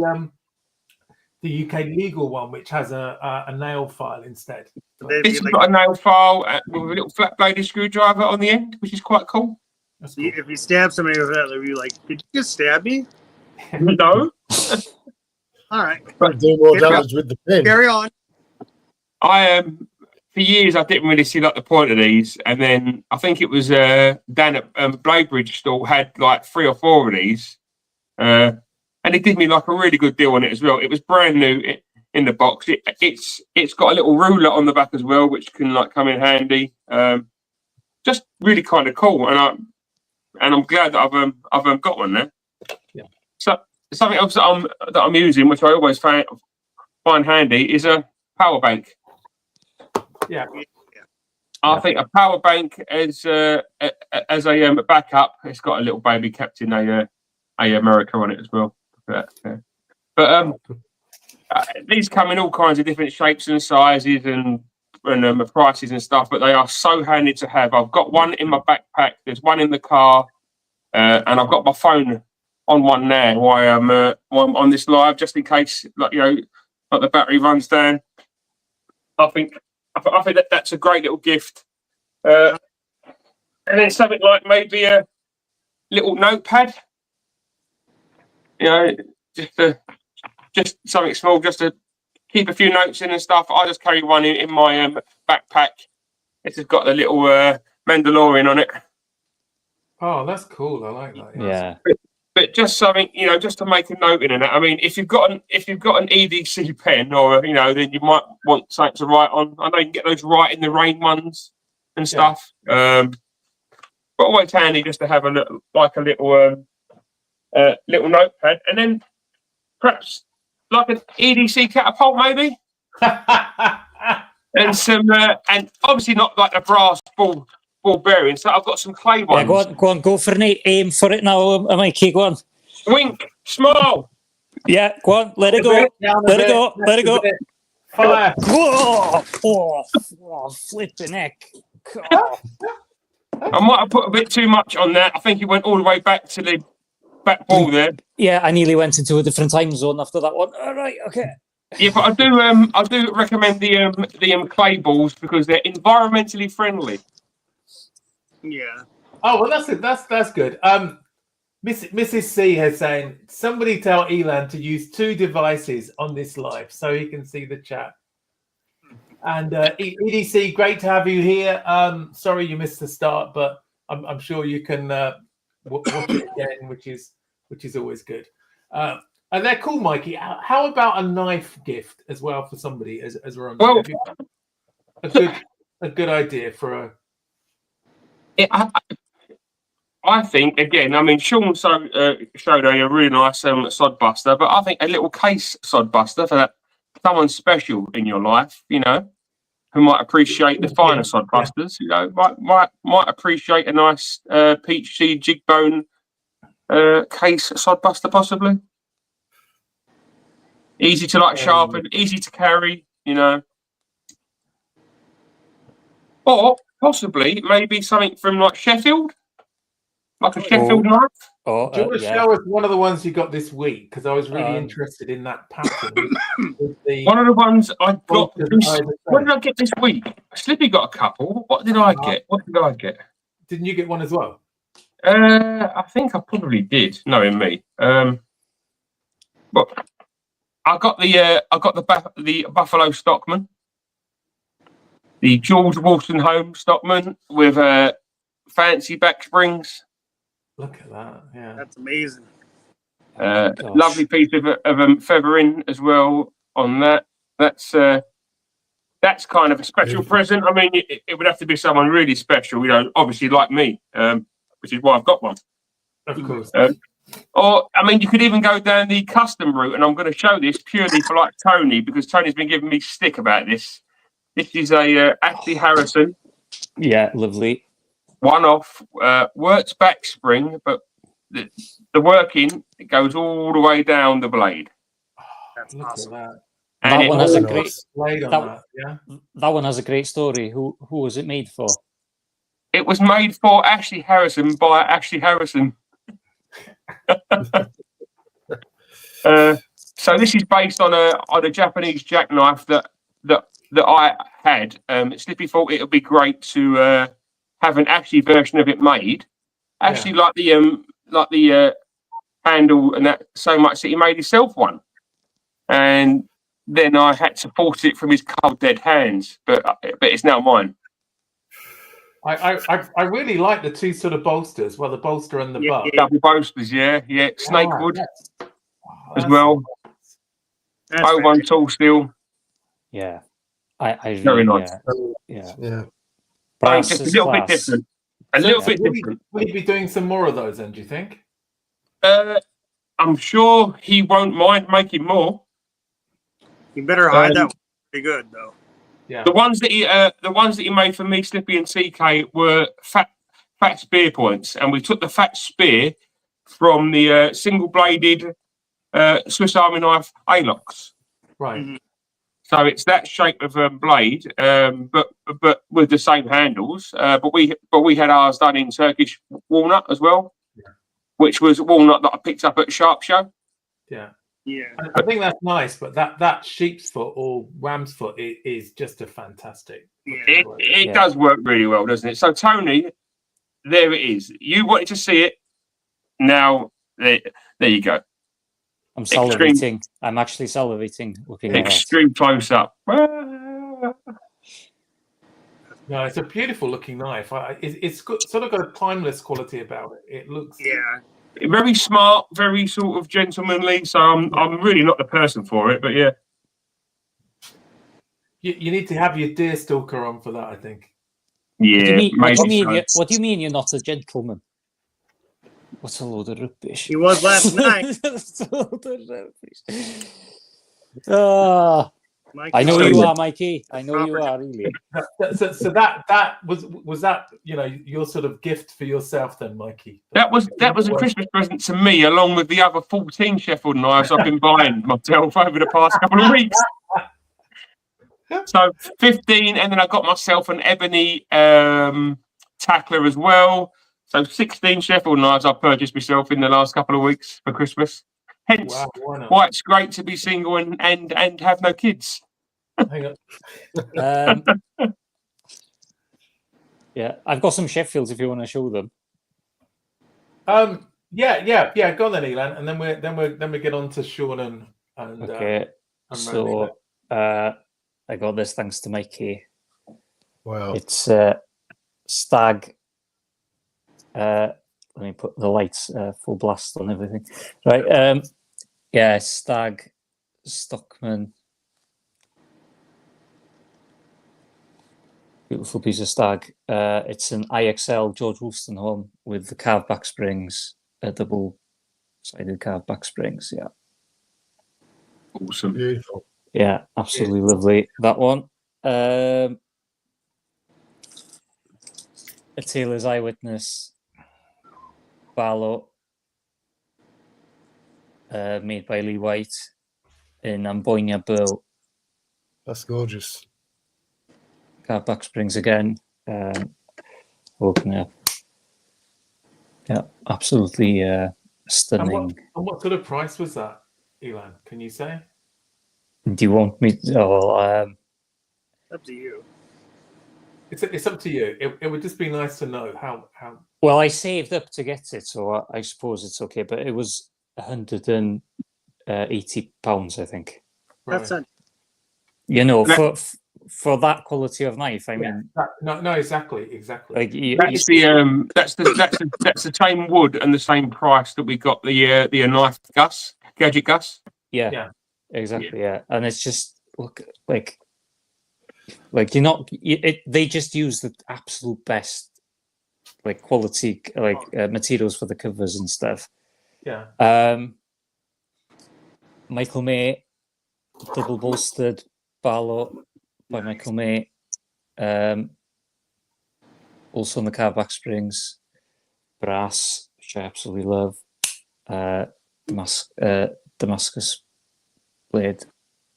UK legal one, which has a nail file instead. This has got a nail file with a little flat bladed screwdriver on the end, which is quite cool. That's cool. If you stab somebody with that, they'll be like, "Did you just stab me?" No. All right, Do more damage with the pin. carry on. For years I didn't really see the point of these, and then I think it was Dan at Bladebridge store had like 3 or 4 of these, and and he did me like a really good deal on it as well. It was brand new in the box. It's got a little ruler on the back as well, which can like come in handy. Just really kind of cool, and I'm glad that I've got one there. Yeah. So something else that I'm using, which I always find handy, is a power bank. Yeah. I think a power bank as a backup. It's got a little baby Captain a America on it as well. But these come in all kinds of different shapes and sizes and prices and stuff. But they are so handy to have. I've got one in my backpack. There's one in the car, and I've got my phone on one now while I'm on this live, just in case, like the battery runs down. I think that's a great little gift. And then something like maybe a little notepad, just something small, just to keep a few notes in and stuff. I just carry one in my backpack. It's just got the little Mandalorian on it. Oh, that's cool. I like that. Yeah. But just something, just to make a note in it. I mean, if you've got an EDC pen, or then you might want something to write on. I know you can get those write in the rain ones and stuff. But always handy just to have a little notepad, and then perhaps like an EDC catapult, maybe, and some, and obviously not like the brass ball bearings. So I've got some clay ones. Yeah, go for an aim for it now, Mikey. Go on. Wink, small. Yeah, go on. Let it go. Let it go. Fire. Oh, flipping heck. Oh. I might have put a bit too much on that. I think it went all the way back to the back ball there. Yeah, I nearly went into a different time zone after that one. All right, okay. Yeah, but I do recommend the clay balls because they're environmentally friendly. Yeah. Oh well, that's good. Mrs. C has saying somebody tell Elan to use 2 devices on this live so he can see the chat. And EDC, great to have you here. Sorry you missed the start, but I'm sure you can watch it again, which is always good. And they're cool, Mikey. How about a knife gift as well for somebody as we're on? Well, a good idea for a. I think again. I mean, Sean showed a really nice sod buster, but I think a little case sod buster for that someone special in your life, who might appreciate the finer sod busters, might appreciate a nice peach seed jig bone case sod buster, possibly. Easy to sharpen, easy to carry, or possibly maybe something from like Sheffield, like a Sheffield knife. Do you want to show us one of the ones you got this week? Because I was really interested in that pattern. One of the ones I got. What did I get this week? Slippy got a couple. What did I get? Didn't you get one as well? I think I probably did, knowing me. But I got the Buffalo Stockman, the George Wolstenholme Stockman with fancy back springs. Look at that! Yeah, that's amazing. Lovely piece of feathering as well on that. That's kind of a special present. I mean, it would have to be someone really special, obviously like me, which is why I've got one. Of course. Or, I mean, you could even go down the custom route, and I'm going to show this purely for like Tony, because Tony's been giving me stick about this. This is a Ashley Harrison. Yeah, lovely. One-off, works back spring, but the working, it goes all the way down the blade. That's awesome. That one has a great blade on that. Yeah. That one has a great story. Who was it made for? It was made for Ashley Harrison by Ashley Harrison. So this is based on a Japanese jackknife that I had. Slippy thought it would be great to have an Ashley version of it made. Ashley like the handle and that so much that he made himself one, and then I had to force it from his cold dead hands. But it's now mine. I really like the 2 sort of bolsters. Well, the bolster and the butt. Double bolsters, yeah. Snakewood. as that's well. That's 01 tool steel. Yeah. I Very really, nice. yeah. Yeah. Brass Just a is little bit class. different. A little bit will different. he be doing some more of those then, do you think? I'm sure he won't mind making more. You better hide that Um, one pretty good though. Yeah. The ones that he made for me, Slippy and TK, were fat spear points, and we took the fat spear from the single bladed Swiss Army knife A-locks. Right. Mhm. So it's that shape of blade, but with the same handles. But we had ours done in Turkish walnut as well, which was walnut that I picked up at Sharp Show. Yeah. Yeah. I think that's nice, but that sheep's foot or ram's foot is just a fantastic. Yeah. It Yeah. does work really well, doesn't it? So Tony, there it is. You wanted to see it. Now there you go. I'm Extreme- salivating. I'm actually salivating looking at that. Extreme close up. No, it's a beautiful looking knife. It's sort of got a timeless quality about it. It looks. Yeah. Very smart, very sort of gentlemanly. So I'm really not the person for it, but yeah. You need to have your deer stalker on for that, I think. Yeah, What do you maybe mean? so. What do you mean you're not a gentleman? What's a load of rubbish? He was last night. That's a load of rubbish. Ah, Mikey I know So- you are, Mikey. I know you are, really. So that was that your sort of gift for yourself then, Mikey. That was a Christmas present to me, along with the other 14 Sheffield knives I've been buying myself over the past couple of weeks. So 15, and then I got myself an ebony tackler as well. So 16 Sheffield knives I've purchased myself in the last couple of weeks for Christmas. Hence Wow, why not? why it's great to be single and have no kids. Hang on. Yeah, I've got some Sheffields if you want to show them. Yeah. Go on then, Elan, and then we get on to Sean and Okay, and so I got this thanks to Mikey. Wow. It's Stag. Let me put the lights full blast on everything. Right. Yeah, Stag Stockman. Beautiful piece of Stag. It's an IXL George Wolstenholme with the carved back springs, double-sided carved back springs. Yeah. Awesome. Beautiful. Yeah, absolutely lovely. That one. A Taylor's Eyewitness Barlow, made by Lee White in Amboina Burl. That's gorgeous. Carved back springs again. Open it up. Yeah, absolutely stunning. And what sort of price was that, Elan? Can you say? Do you want me? Up to you. It's up to you. It would just be nice to know how. Well, I saved up to get it, so I suppose it's okay. But it was £180, I think. That's not. You know, for that quality of knife, I mean, No, exactly. like That's the same wood and the same price that we got the knife gadget Gus. yeah, exactly, yeah. And it's just look like you're not. They just use the absolute best, like quality, materials for the covers and stuff. Yeah. Michael May, double bolstered Barlow by Michael May. Also on the carved springs, brass, which I absolutely love. Damascus blade.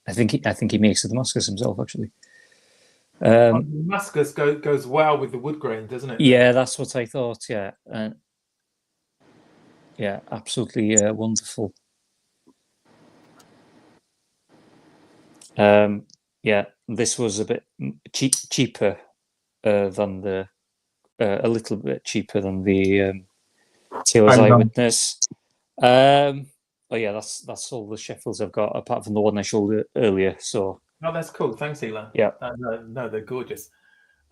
I think he makes the Damascus himself, actually. Damascus goes well with the wood grain, doesn't it? Yeah, that's what I thought. Yeah, yeah, absolutely wonderful. Yeah, this was a bit cheaper than the a little bit cheaper than the Taylor's Eyewitness. Oh yeah, that's all the Sheffields I've got, apart from the one I showed earlier. So Oh, that's cool. Thanks, Elan. yeah, No, they're gorgeous.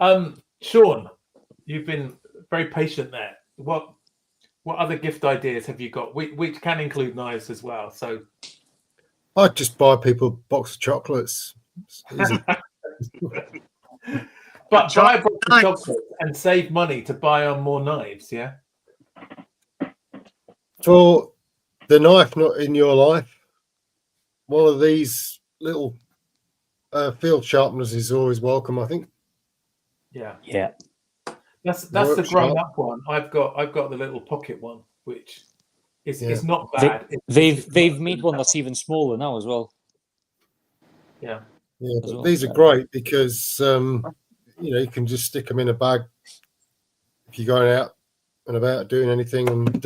Sean, you've been very patient there. What other gift ideas have you got? Which can include knives as well. So I'd just buy people a box of chocolates. It's easy. But buy a box of chocolate and save money to buy on more knives, yeah? For the knife not in your life, one of these little field sharpeners is always welcome, I think. Yeah. Yeah. That's the Workshop. grown up one. I've got the little pocket one, which is Yeah. it's not bad. They've made one that's even smaller now as well. Yeah. Yeah, As but well, these are so. great because you can just stick them in a bag if you're going out and about doing anything, and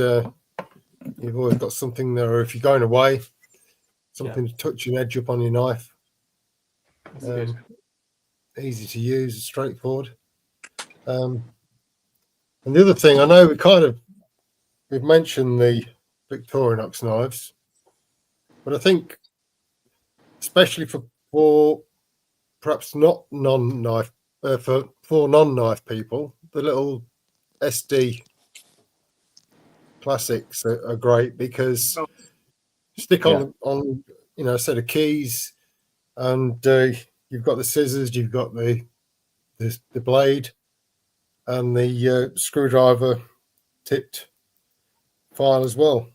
you've always got something there. Or if you're going away, something to touch and edge up on your knife. That's good. Easy to use, straightforward. And the other thing, I know we've mentioned the Victorinox knives, but I think especially for perhaps not non-knife, for non-knife people, the little SD classics are great because stick on a set of keys, and you've got the scissors, you've got the blade, and the screwdriver tipped file as well.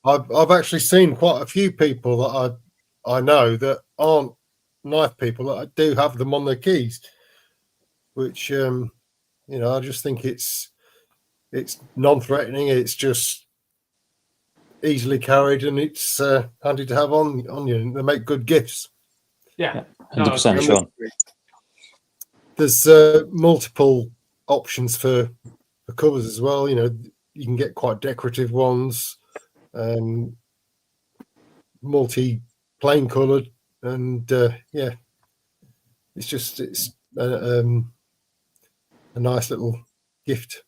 I've actually seen quite a few people that I know that aren't knife people that do have them on their keys, which I just think it's non-threatening. It's just easily carried, and it's handy to have on you. And they make good gifts. Yeah. 100%, Sean. There's multiple options for covers as well. You can get quite decorative ones, multi-plain coloured, and it's a nice little gift.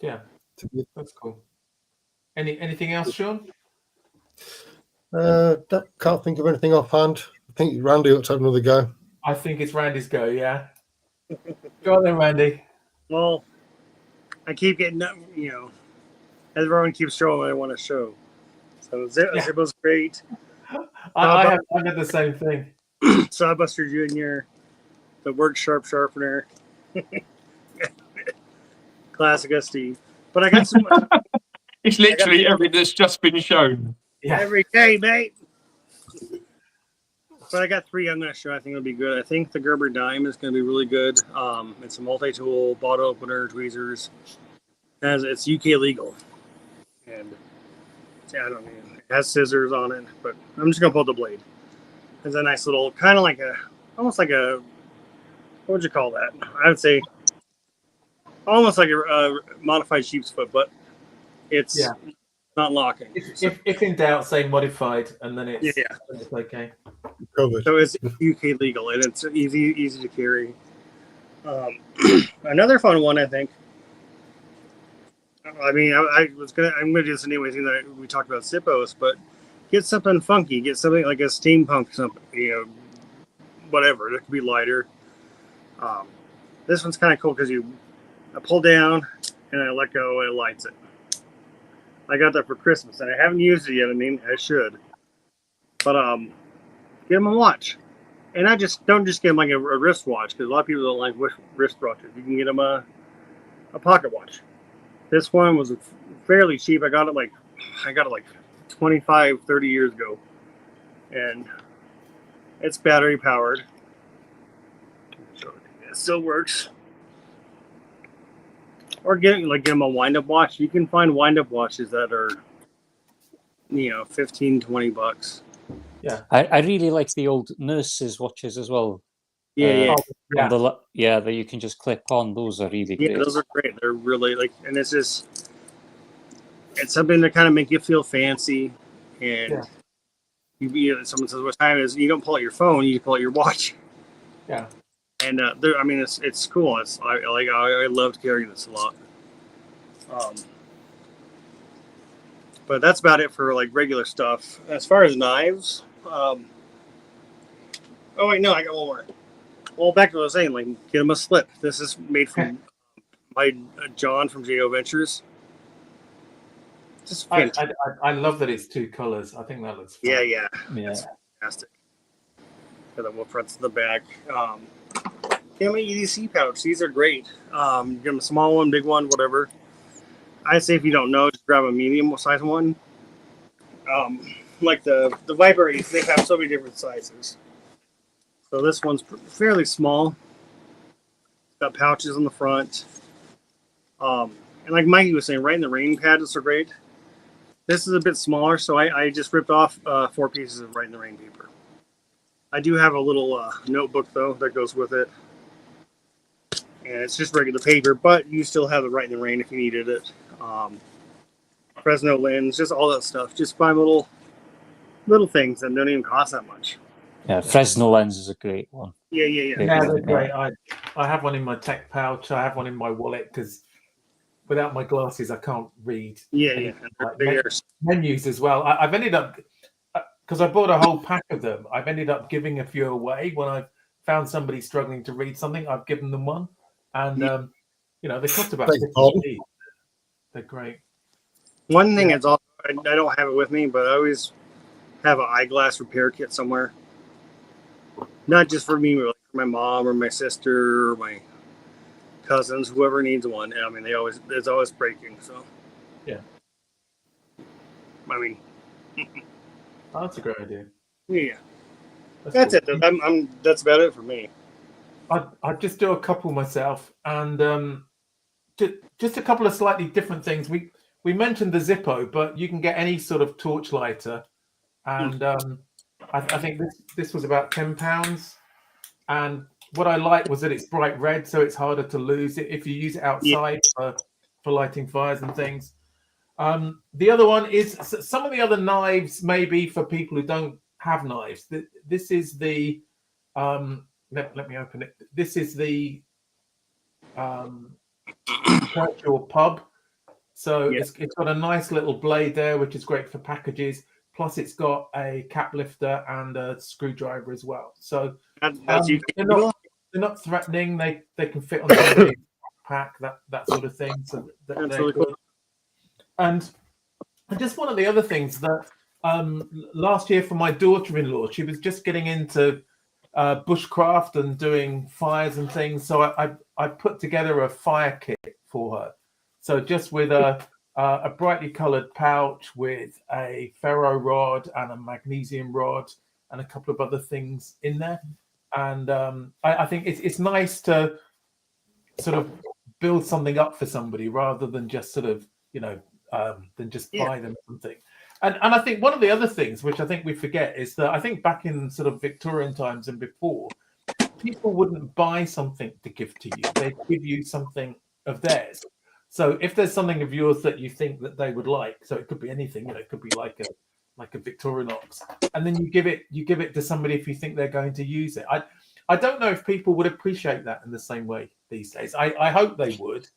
Yeah, that's cool. Anything else, Sean? Can't think of anything offhand. I think Randy ought to have another go. I think it's Randy's go. Yeah. Go on then, Randy. Well, I keep getting, everyone keeps showing what I want to show. So Zippo's great. I have the same thing. Sawbuster Jr., the Work Sharp Sharpener, classic SD. But I got some. It's literally everything that's just been shown. Yeah. Every day, mate. But I got three I'm going to show. I think it'll be good. I think the Gerber Dime is going to be really good. It's a multi-tool, bottle opener, tweezers. It's UK legal. And I don't know. It has scissors on it, but I'm just going to pull the blade. It's a nice little, kind of like almost like a, what would you call that? I would say almost like a modified sheep's foot, but it's not locking. If in doubt, say modified, and then it's okay. Covered. So it's UK legal, and it's easy to carry. Another fun one, I think. I mean, I'm gonna do this anyways. We talked about Zippos, but get something funky. Get something like a steampunk, something, whatever. It could be lighter. This one's kind of cool because I pull down and I let go and it lights it. I got that for Christmas and I haven't used it yet. I mean, I should. But get them a watch, and don't just get them like a wrist watch, because a lot of people don't like wrist watches. You can get them a pocket watch. This one was fairly cheap. I got it like 25, 30 years ago, and it's battery powered. So it still works. Or get them a wind-up watch. You can find wind-up watches that are, $15-20. Yeah, I really like the old nurses' watches as well. Yeah. That you can just clip on. Those are really great. Yeah, those are great. They're really and it's something to kind of make you feel fancy. And someone says, "What time is?" You don't pull out your phone; you pull out your watch. Yeah. And it's cool. I loved carrying this a lot. But that's about it for like regular stuff. As far as knives, oh wait, no, I got one more. Well, back to what I was saying, get them a slip. This is made from John from JO Ventures. Just I love that it's 2 colors. I think that looks fun. yeah. Yeah. It's fantastic. Got the wolf fronts in the back. Get my EDC pouch. These are great. Get them a small one, big one, whatever. I'd say if you don't know, just grab a medium size one. Like the Vibrates, they have so many different sizes. So this one's fairly small. Got pouches on the front. And like Mikey was saying, right in the rain pads are great. This is a bit smaller, so I just ripped off 4 pieces of right in the rain paper. I do have a little notebook though that goes with it. And it's just regular paper, but you still have the right in the rain if you needed it. Fresno lens, just all that stuff. Just 5 little things that don't even cost that much. Yeah, Fresno lens is a great one. Yeah. Yeah, they're great. I have one in my tech pouch. I have one in my wallet because without my glasses, I can't read. Yeah. Like menus as well. I've ended up, because I bought a whole pack of them, I've ended up giving a few away. When I've found somebody struggling to read something, I've given them one. And, they cost about 50p. They're great. One thing is also, I don't have it with me, but I always have an eyeglass repair kit somewhere. Not just for me, but like for my mom or my sister or my cousins, whoever needs one. I mean, it's always breaking. So, yeah. I mean, oh, that's a great idea. Yeah, that's cool. It. That's about it for me. I just do a couple myself, and just a couple of slightly different things. We mentioned the Zippo, but you can get any sort of torch lighter, and I think this was about £10. And what I liked was that it's bright red, so it's harder to lose it if you use it outside for lighting fires and things. The other one is some of the other knives, maybe for people who don't have knives. This is the let me open it. This is the Churchill Pub. So it's got a nice little blade there, which is great for packages. Plus, it's got a cap lifter and a screwdriver as well. So they're not threatening. They can fit on the pack, that sort of thing. So that's really cool. And just one of the other things that last year for my daughter-in-law, she was just getting into bushcraft and doing fires and things. So I put together a fire kit for her. So just with a brightly coloured pouch with a ferro rod and a magnesium rod and a couple of other things in there. And I think it's nice to sort of build something up for somebody rather than just sort of, than just buy them something. And I think one of the other things, which I think we forget, is that I think back in sort of Victorian times and before, people wouldn't buy something to give to you. They'd give you something of theirs. So if there's something of yours that you think that they would like, so it could be anything, it could be like a Victorinox, and then you give it to somebody if you think they're going to use it. I don't know if people would appreciate that in the same way these days. I hope they would,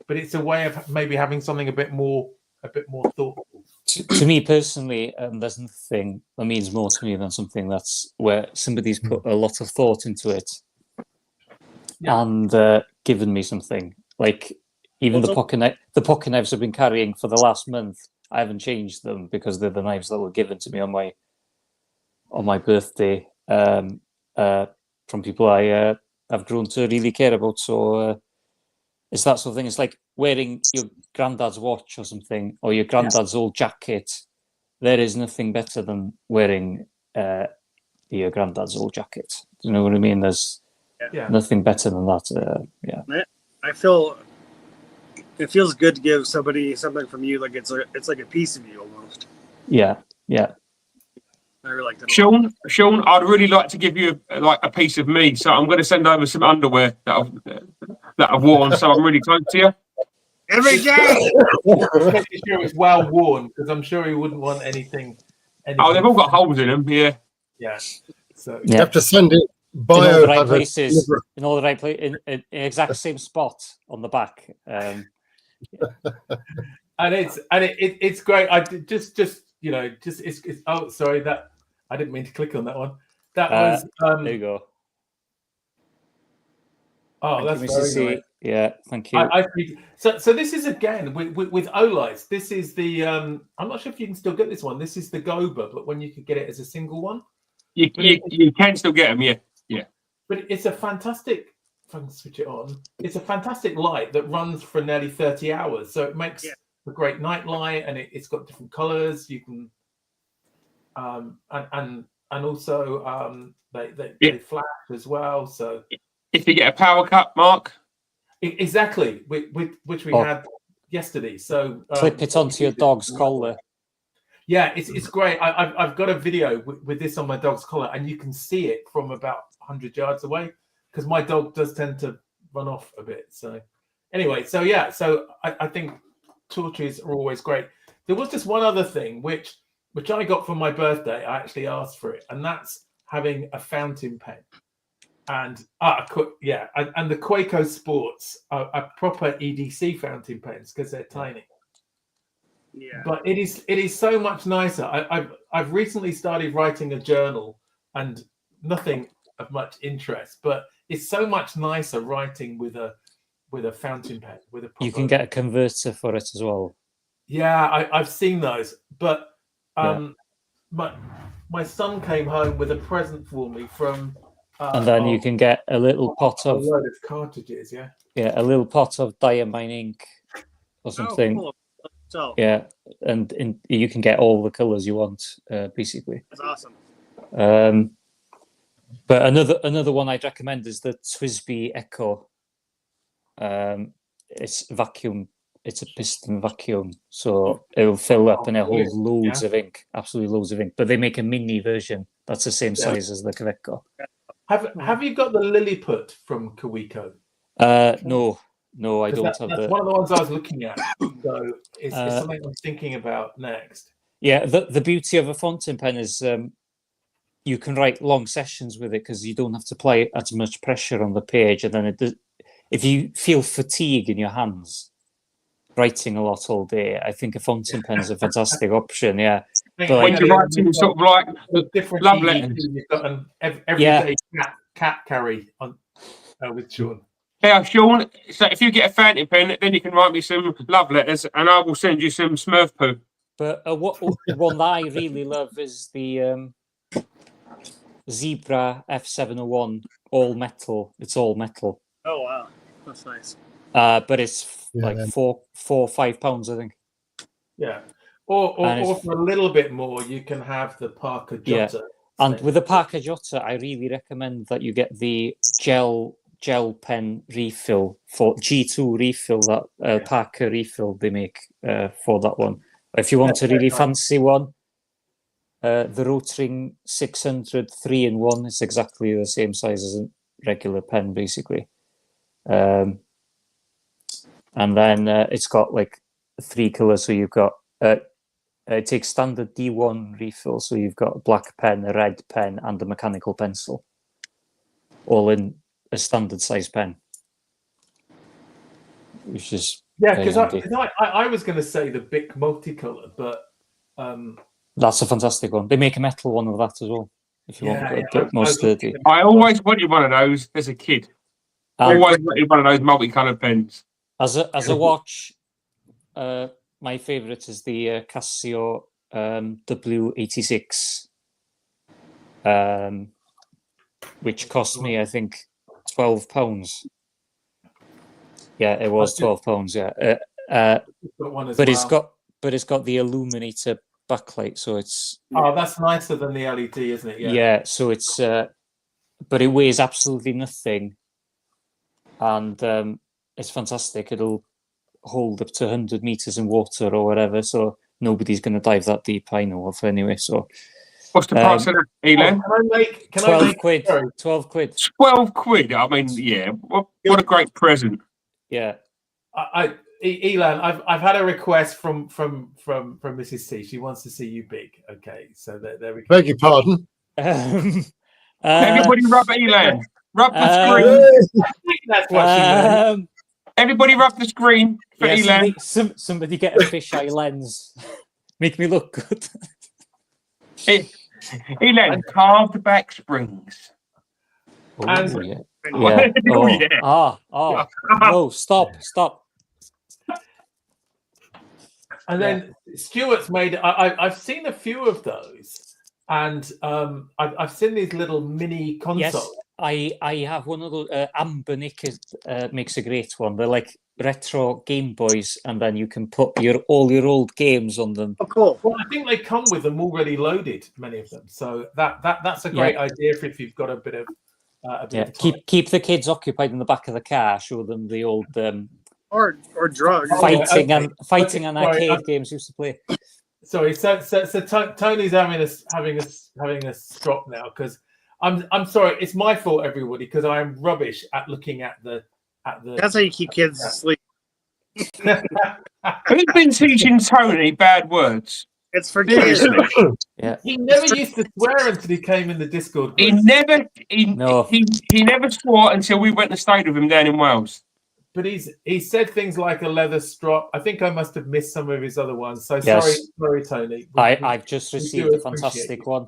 but it's a way of maybe having something a bit more thoughtful. To me personally, there's nothing that means more to me than something that's where somebody's put a lot of thought into it and given me something. Like even the pocket knives I've been carrying for the last month, I haven't changed them because they're the knives that were given to me on my birthday from people I've grown to really care about. So it's that sort of thing. It's like wearing your granddad's watch or something, or your granddad's old jacket. There is nothing better than wearing your granddad's old jacket. Do you know what I mean? There's nothing better than that. I feel it feels good to give somebody something from you, like it's like a piece of you almost. Yeah. I really like that. Sean, I'd really like to give you a piece of me, so I'm going to send over some underwear that I've worn. So I'm really close to you. Every day. Making sure it's well worn, because I'm sure he wouldn't want anything. Oh, they've all got holes in them. Yeah. Yeah. So you have to send it in all the right places, in all the right place, in exact same spot on the back. And it's great. I just it's oh, sorry, that I didn't mean to click on that one. That was there you go. Oh, that's very nice. Yeah, thank you. So this is again with Olites. This is the I'm not sure if you can still get this one. This is the Goba, but when you could get it as a single one. You can still get them, yeah. But it's a fantastic. If I can switch it on, it's a fantastic light that runs for nearly 30 hours. So it makes a great night light, and it's got different colors. You can, and also they flash as well. So if you get a power cut, Mark, exactly, which we had yesterday. So clip it onto your dog's collar. Yeah, it's great. I've got a video with this on my dog's collar, and you can see it from about 100 yards away because my dog does tend to run off a bit. So anyway, so I think torches are always great. There was just one other thing which I got for my birthday. I actually asked for it, and that's having a fountain pen. And and the Quaco Sports are proper EDC fountain pens because they're tiny. Yeah. But it is so much nicer. I've recently started writing a journal, and nothing of much interest, but it's so much nicer writing with a fountain pen. With a proper... You can get a converter for it as well. Yeah, I've seen those, but my son came home with a present for me from. And then you can get a little pot of a load of cartridges. Yeah, a little pot of diamine ink or something. Oh, cool. So yeah, and you can get all the colors you want, basically. that's awesome. But another one I'd recommend is the Twisby Echo. It's vacuum. It's a piston vacuum, so it will fill up and it holds loads of ink, absolutely loads of ink. But they make a mini version that's the same size as the Quaco. Have you got the Lilliput from Quaco? No, I don't have that's one of the ones I was looking at. So it's something I'm thinking about next. Yeah, the beauty of a fountain pen is you can write long sessions with it because you don't have to apply as much pressure on the page, and then if you feel fatigue in your hands writing a lot all day, I think a fountain pen is a fantastic option. Yeah, but when you're writing sort of like different love letters, you've got an everyday cat carry on with Sean. Yeah, Sean. So if you get a fountain pen, then you can write me some love letters, and I will send you some Smurf poo. But one that I really love is the Zebra F701 all metal. It's all metal. Oh wow, that's nice. But it's like £4 or £5, I think. Yeah, or for a little bit more, you can have the Parker Jotter. Yeah. And with the Parker Jotter, I really recommend that you get the gel pen refill for G2 refill, that Parker refill they make for that one. If you want a really fancy one, the Rotring 600 3-in-1 is exactly the same size as a regular pen, basically. And then it's got like 3 colors. So you've got it takes standard D1 refill. So you've got a black pen, a red pen, and a mechanical pencil, all in a standard size pen, which is because I was going to say the Bic multicolor, but that's a fantastic one. They make a metal one of that as well. If you want a bit more sturdy. I always wanted one of those as a kid. Always wanted one of those multicolored pens. As a watch, my favorite is the Casio W86, which cost me, I think, £12. Yeah, it was £12. Yeah, but it's got the illuminator backlight, so it's that's nicer than the LED, isn't it? Yeah, so it's but it weighs absolutely nothing, and it's fantastic. It'll hold up to 100 meters in water or whatever, so nobody's going to dive that deep, I know of anyway. So what's the price of that, Elan? Can I make 12 quid. 12 quid. I mean, yeah, what a great present. Yeah. Elan, I've had a request from Mrs. T. She wants to see you big. Okay, so there we go. Beg your pardon. Everybody rub Elan. Rub the screen. That's what she meant. Everybody rub the screen for Elan. Somebody get a fisheye lens. Make me look good. Elan, carved back springs. And Yeah. Oh, Oh, yeah. no, stop. And then Stuart's made. I've seen a few of those, and I've seen these little mini consoles. Yes, I have one of those. Ambernick makes a great one. They're like retro Game Boys, and then you can put all your old games on them. Oh, cool. Well, I think they come with them already loaded, many of them. So that's a great idea if you've got a bit of of time. Keep the kids occupied in the back of the car. Show them the old Or drugs. fighting and Sorry, arcade games used to play. Sorry, so Tony's having a strop now because I'm sorry, it's my fault, everybody, because I am rubbish at looking at the. That's how you keep kids asleep. Who's been teaching Tony bad words? It's for kids. Yeah. He never used to swear until he came in the Discord group. He never swore until we went and stayed with him down in Wales. But he said things like a leather strop. I think I must have missed some of his other ones. So Yes. sorry, Tony. I've just received a appreciate fantastic one.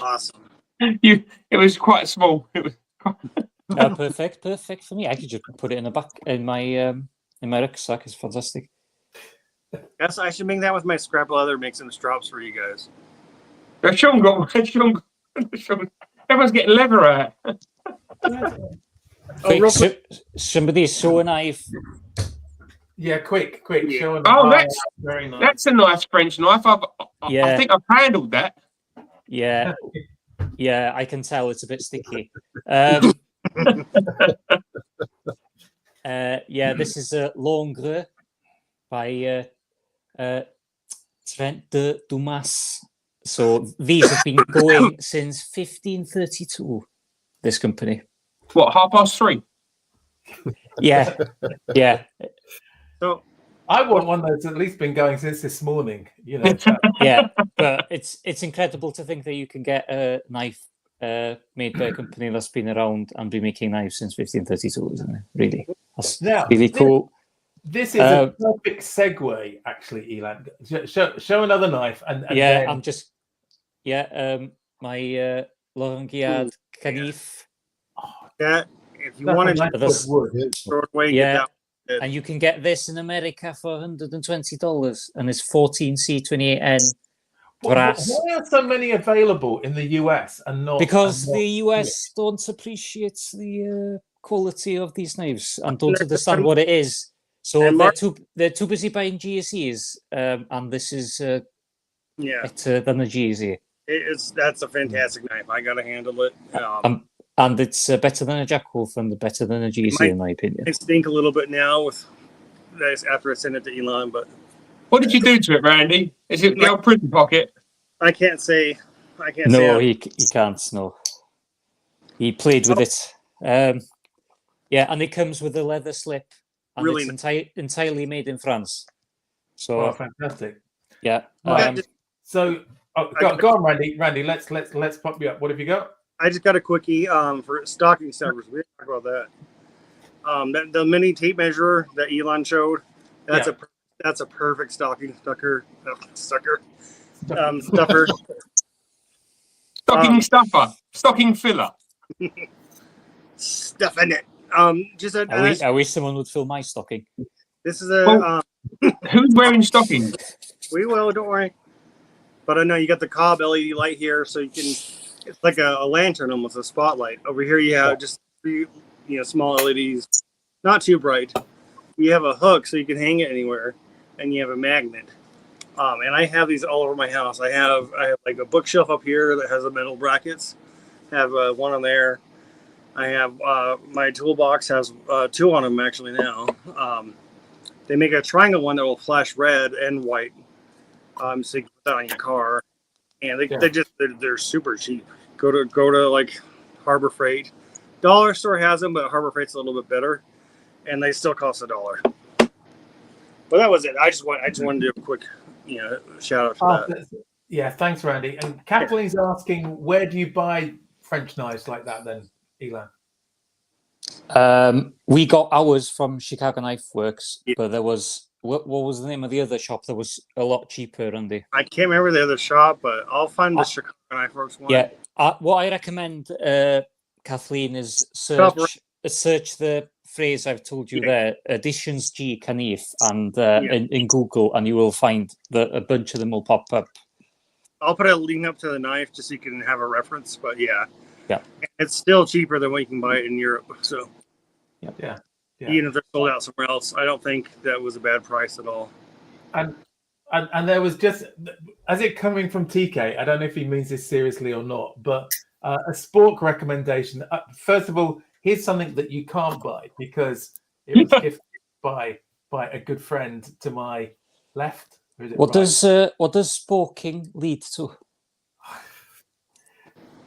Awesome. It was quite small. It was. Perfect for me. I could just put it in the back in my rucksack. It's fantastic. Yes, I should make that with my scrap leather. Make some strops for you guys. Everyone's getting leather out. Real quick. Somebody show a knife. Yeah, quick. Yeah. Show him. Oh, very nice. That's a nice French knife. I Yeah. think I've handled that. Yeah, I can tell it's a bit sticky. This is a Longre by Trent de Dumas. So these have been going since 1532. This company. What, 3:30? Yeah. So I want one that's at least been going since this morning. You know. Yeah, but it's incredible to think that you can get a knife made by a company that's been around and been making knives since 1532, isn't it? Really, that's really cool. This is a perfect segue, actually, Elan. Show another knife, and yeah, then... I'm just my Laurent Canif. that if you want to wood. throw it away, Yeah. get that. And you can get this in America for $120, and it's 14C28N brass. Why are so many available in the US and not? Because the US don't appreciate the quality of these knives and don't understand what it is. So they're too busy buying GSEs, and this is better than the GSE. That's a fantastic knife. I gotta handle it. And it's better than a Jackwolf and better than a GSE, in my opinion. It stink a little bit now with this after I sent it to Elan, but What did you do to it, Randy? Is it the old prison pocket? I can't say. No, he can't. No, he played with it. And it comes with a leather slip, and Really it's entirely made in France. So fantastic. Yeah. So go on, Randy. Randy, let's pop you up. What have you got? I just got a quickie for stocking stuffers. We didn't talk about that. The mini tape measure that Elan showed. That's a perfect stocking stuffer. Stuffer. Stocking filler. Stuffing it. I wish someone would fill my stocking. This is a. Who's wearing stockings? We will. Don't worry. But I know you got the Cobb LED light here, so you can. It's like a lantern, almost a spotlight. Over here, you have just three, small LEDs, not too bright. You have a hook, so you can hang it anywhere, and you have a magnet. And I have these all over my house. I have like a bookshelf up here that has the metal brackets. I have one on there. I have my toolbox has two on them actually now. They make a triangle one that will flash red and white, so you can put that on your car. And they're super cheap. Go to like Harbor Freight. Dollar Store has them, but Harbor Freight's a little bit better, and they still cost $1. But that was it. I just wanted to do a quick, shout out for that. Yeah, thanks, Randy. And Kathleen's asking, where do you buy French knives like that? Then, Elan. We got ours from Chicago Knife Works, but there was. What was the name of the other shop that was a lot cheaper, Randy? I can't remember the other shop, but I'll find the Chicago Knife Works one. Yeah, what I recommend Kathleen, is Stop. search the phrase I've told you there, additions G Canif, and Yeah. in Google, and you will find that a bunch of them will pop up. I'll put a link up to the knife just so you can have a reference. But yeah, Yeah. it's still cheaper than what you can buy it in Europe. So Yeah. even if they're sold out somewhere else, I don't think that was a bad price at all. And there was just, as it coming from TK, I don't know if he means this seriously or not, but a spork recommendation. First of all, here's something that you can't buy because it was gifted by a good friend to my left. Or is it What right? does sporking lead to?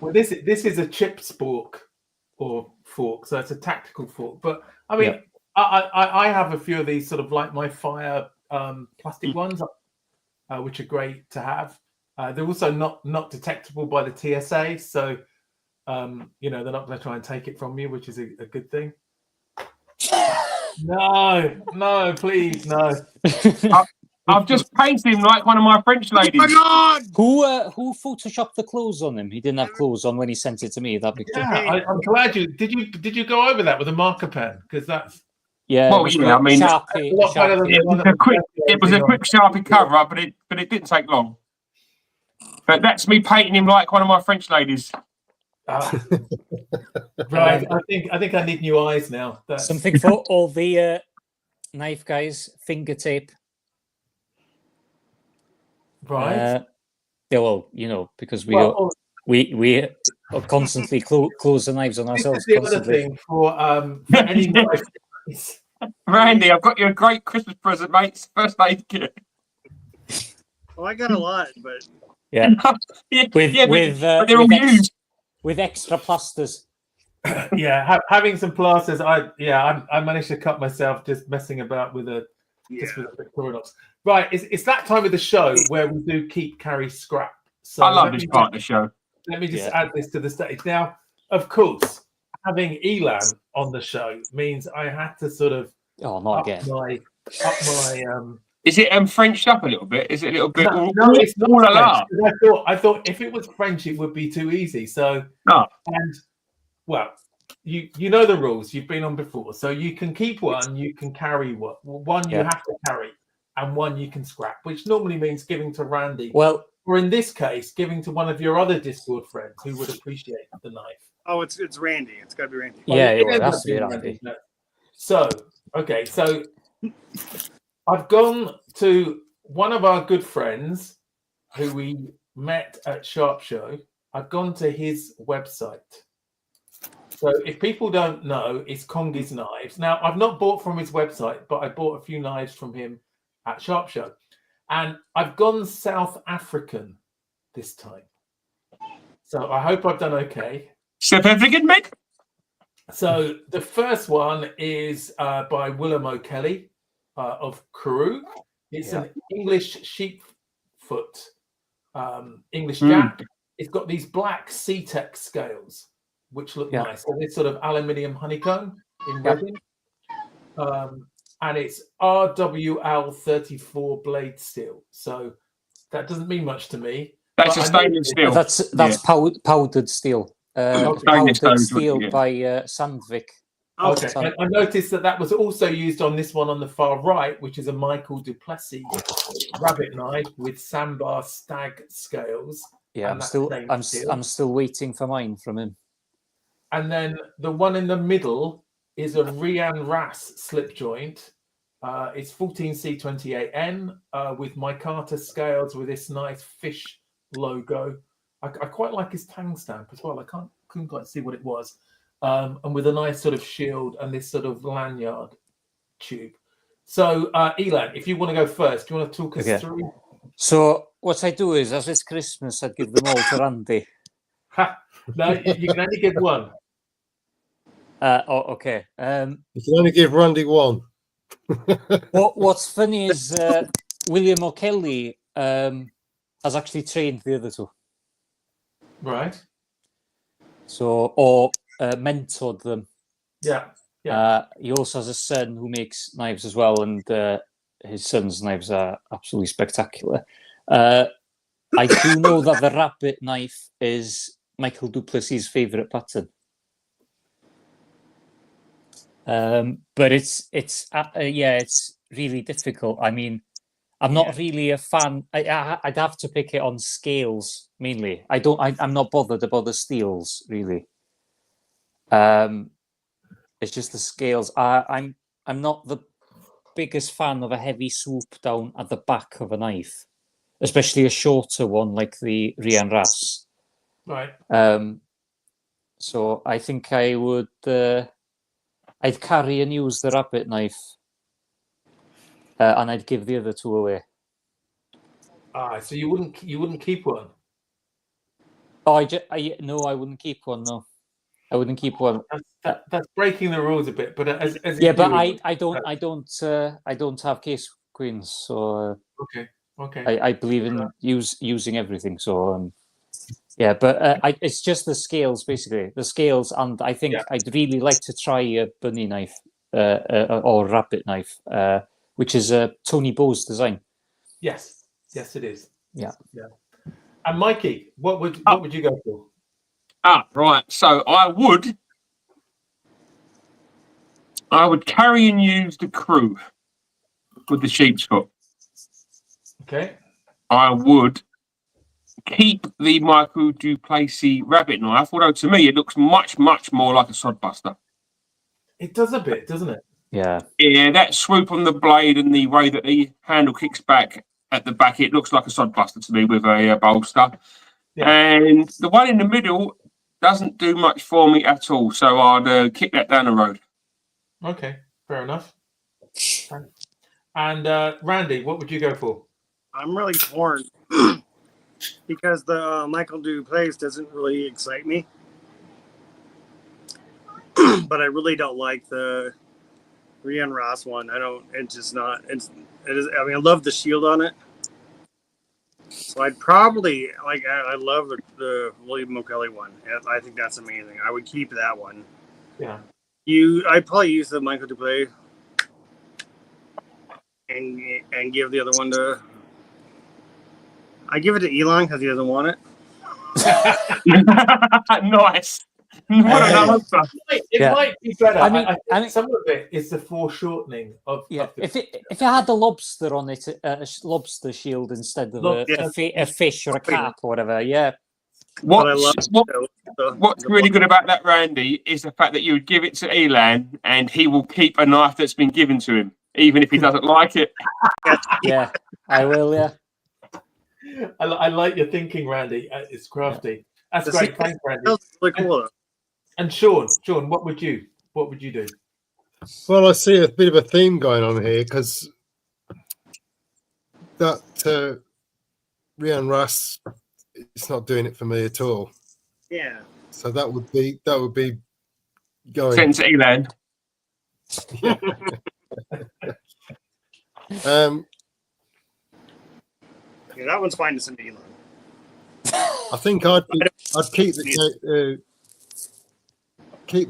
Well, this is a chip spork or fork, so it's a tactical fork. But I mean, I have a few of these sort of like my fire plastic ones, which are great to have. They're also not detectable by the TSA, so they're not going to try and take it from you, which is a good thing. No, please, no. I've just painted him like one of my French ladies. Oh my God! Who photoshopped the clothes on him? He didn't have clothes on when he sent it to me. That picture. Yeah, I'm glad you did. You go over that with a marker pen because that's Well, yeah, I mean, Sharpie. a lot better than the one that it was a quick Sharpie cover up, but it didn't take long. But that's me painting him like one of my French ladies. Right, I think I need new eyes now. Something for all the knife guys. Finger tape. Right. Yeah, well, because we are constantly close the knives on ourselves. This is the other thing for any knife. Randy, I've got you a great Christmas present, mate. First aid kit. Well, I got a lot, but Yeah, but they're all used. With extra plasters. Yeah, having some plasters. I managed to cut myself just messing about with a Victorinox. Right, it's that time of the show where we do keep, carry, scrap. So I love this part of the show. Let me just add this to the stage. Now, of course, having Elan on the show means I had to sort of up my Is it Frenched up a little bit? Is it a little bit? No, it's not French. I thought if it was French, it would be too easy. So and well, you know the rules. You've been on before, so you can keep one, you can carry one you have to carry, and one you can scrap, which normally means giving to Randy. Well, or in this case, giving to one of your other Discord friends who would appreciate the knife. Oh, it's Randy. It's got to be Randy. Yeah, it has to be Randy. So okay, so I've gone to one of our good friends who we met at Sharp Show. I've gone to his website. So if people don't know, it's Kongi's Knives. Now, I've not bought from his website, but I bought a few knives from him at Sharp Show. And I've gone South African this time. So I hope I've done okay. South African, mate? So the first one is by Willem O'Kelly of Karoo. It's an English sheepfoot, English Jap. It's got these black C-Tech scales, which look nice. So it's sort of aluminium honeycomb in resin. And it's RWL 34 blade steel. So that doesn't mean much to me. That's a stainless steel. That's powdered steel. Powdered steel by Sandvik. Okay, and I noticed that was also used on this one on the far right, which is a Michael Duplessis rabbit knife with Sambar stag scales. Yeah, I'm still waiting for mine from him. And then the one in the middle is a Rian Ras slip joint. It's 14C28N with micarta scales with this nice fish logo. I quite like his tang stamp as well. I couldn't quite see what it was. And with a nice sort of shield and this sort of lanyard tube. So, Elan, if you want to go first, do you want to talk us through? So what I do is, as it's Christmas, I'd give them all to Randy. No, you can only give one. Okay. You can only give Randy one. What's funny is William O'Kelly has actually trained the other two. Right. So, or mentored them. Yeah. He also has a son who makes knives as well, and his son's knives are absolutely spectacular. I do know that the rabbit knife is Michael Duplessis' favourite pattern. But it's really difficult. I mean, I'm not really a fan. I'd have to pick it on scales mainly. I'm not bothered about the steels really. It's just the scales. I'm not the biggest fan of a heavy swoop down at the back of a knife, especially a shorter one like the Rian Ras. Right. So I think I would. I'd carry and use the rabbit knife, and I'd give the other two away. So you wouldn't keep one? Oh, no, I wouldn't keep one. No, I wouldn't keep one. That's breaking the rules a bit. But as yeah, but I don't have case queens, so okay. I believe in using everything. So yeah, but it's just the scales basically. The scales, and I think I'd really like to try a bunny knife or rabbit knife, which is Tony Bow's design. Yes, it is. Yeah. And Mikey, what would you go for? Right. So I would carry and use the crew with the sheep's foot. Okay. I would keep the Michael Duplessis rabbit knife, although to me it looks much, much more like a sodbuster. It does a bit, doesn't it? Yeah. Yeah, that swoop on the blade and the way that the handle kicks back at the back, it looks like a sodbuster to me with a bolster. Yeah. And the one in the middle doesn't do much for me at all, so I'd kick that down the road. Okay, fair enough. And Randy, what would you go for? I'm really torn because the Michael Duplessis doesn't really excite me, but I really don't like the Rian Ross one. I don't. It's just not. It is. I mean, I love the shield on it. So I'd probably like. I love the William O'Kelly one. I think that's amazing. I would keep that one. Yeah. I'd probably use the Michael Duplessis and give the other one to. I give it to Elan because he doesn't want it. Nice. What an answer. It might be better. I mean, some of it is the foreshortening of. Yeah. Of if it had the lobster on it, a lobster shield instead of a fish or a carp or whatever. Yeah. What's really good about that, Randy, is the fact that you would give it to Elan and he will keep a knife that's been given to him, even if he doesn't like it. Yeah, I will. Yeah. I like your thinking, Randy. It's crafty. That's great. Thanks, Randy. That's really cool. And Sean, what would you do? Well, I see a bit of a theme going on here because that Rian Ras, it's not doing it for me at all. Yeah. So that would be going. Send to Elan. Yeah, that one's fine to send to Elan. I think I'd keep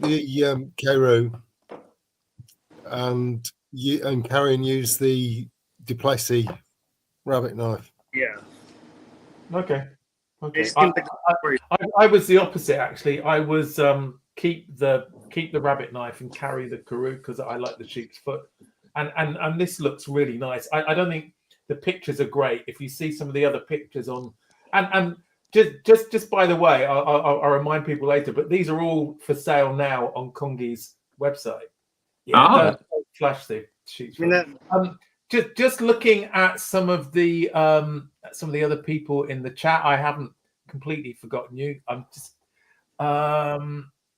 the Cairo and carry and use the Duplessis rabbit knife. Yeah. Okay. I was the opposite actually. I was keep the rabbit knife and carry the Karoo because I like the sheep's foot, and this looks really nice. I don't think the pictures are great. If you see some of the other pictures on and just by the way, I'll remind people later, but these are all for sale now on Kongi's website. Yeah, don't flash the sheets. Just looking at some of the other people in the chat, I haven't completely forgotten you. I'm just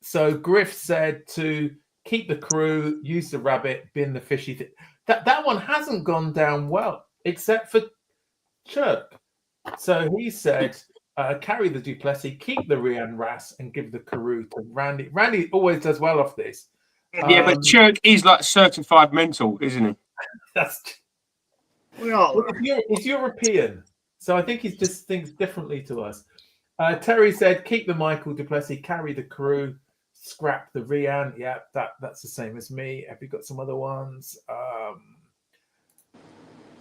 so Griff said to keep the crew, use the rabbit, bin the fishy. That one hasn't gone down well, except for Chirk. So he said carry the Duplessis, keep the Rian Ras, and give the Karoo to Randy. Randy always does well off this. Yeah, but Chirk is like certified mental, isn't he? That's he's European, so I think he just thinks differently to us. Terry said keep the Michael Duplessis, carry the Karoo, scrap the Rian. Yeah, that's the same as me. Have you got some other ones?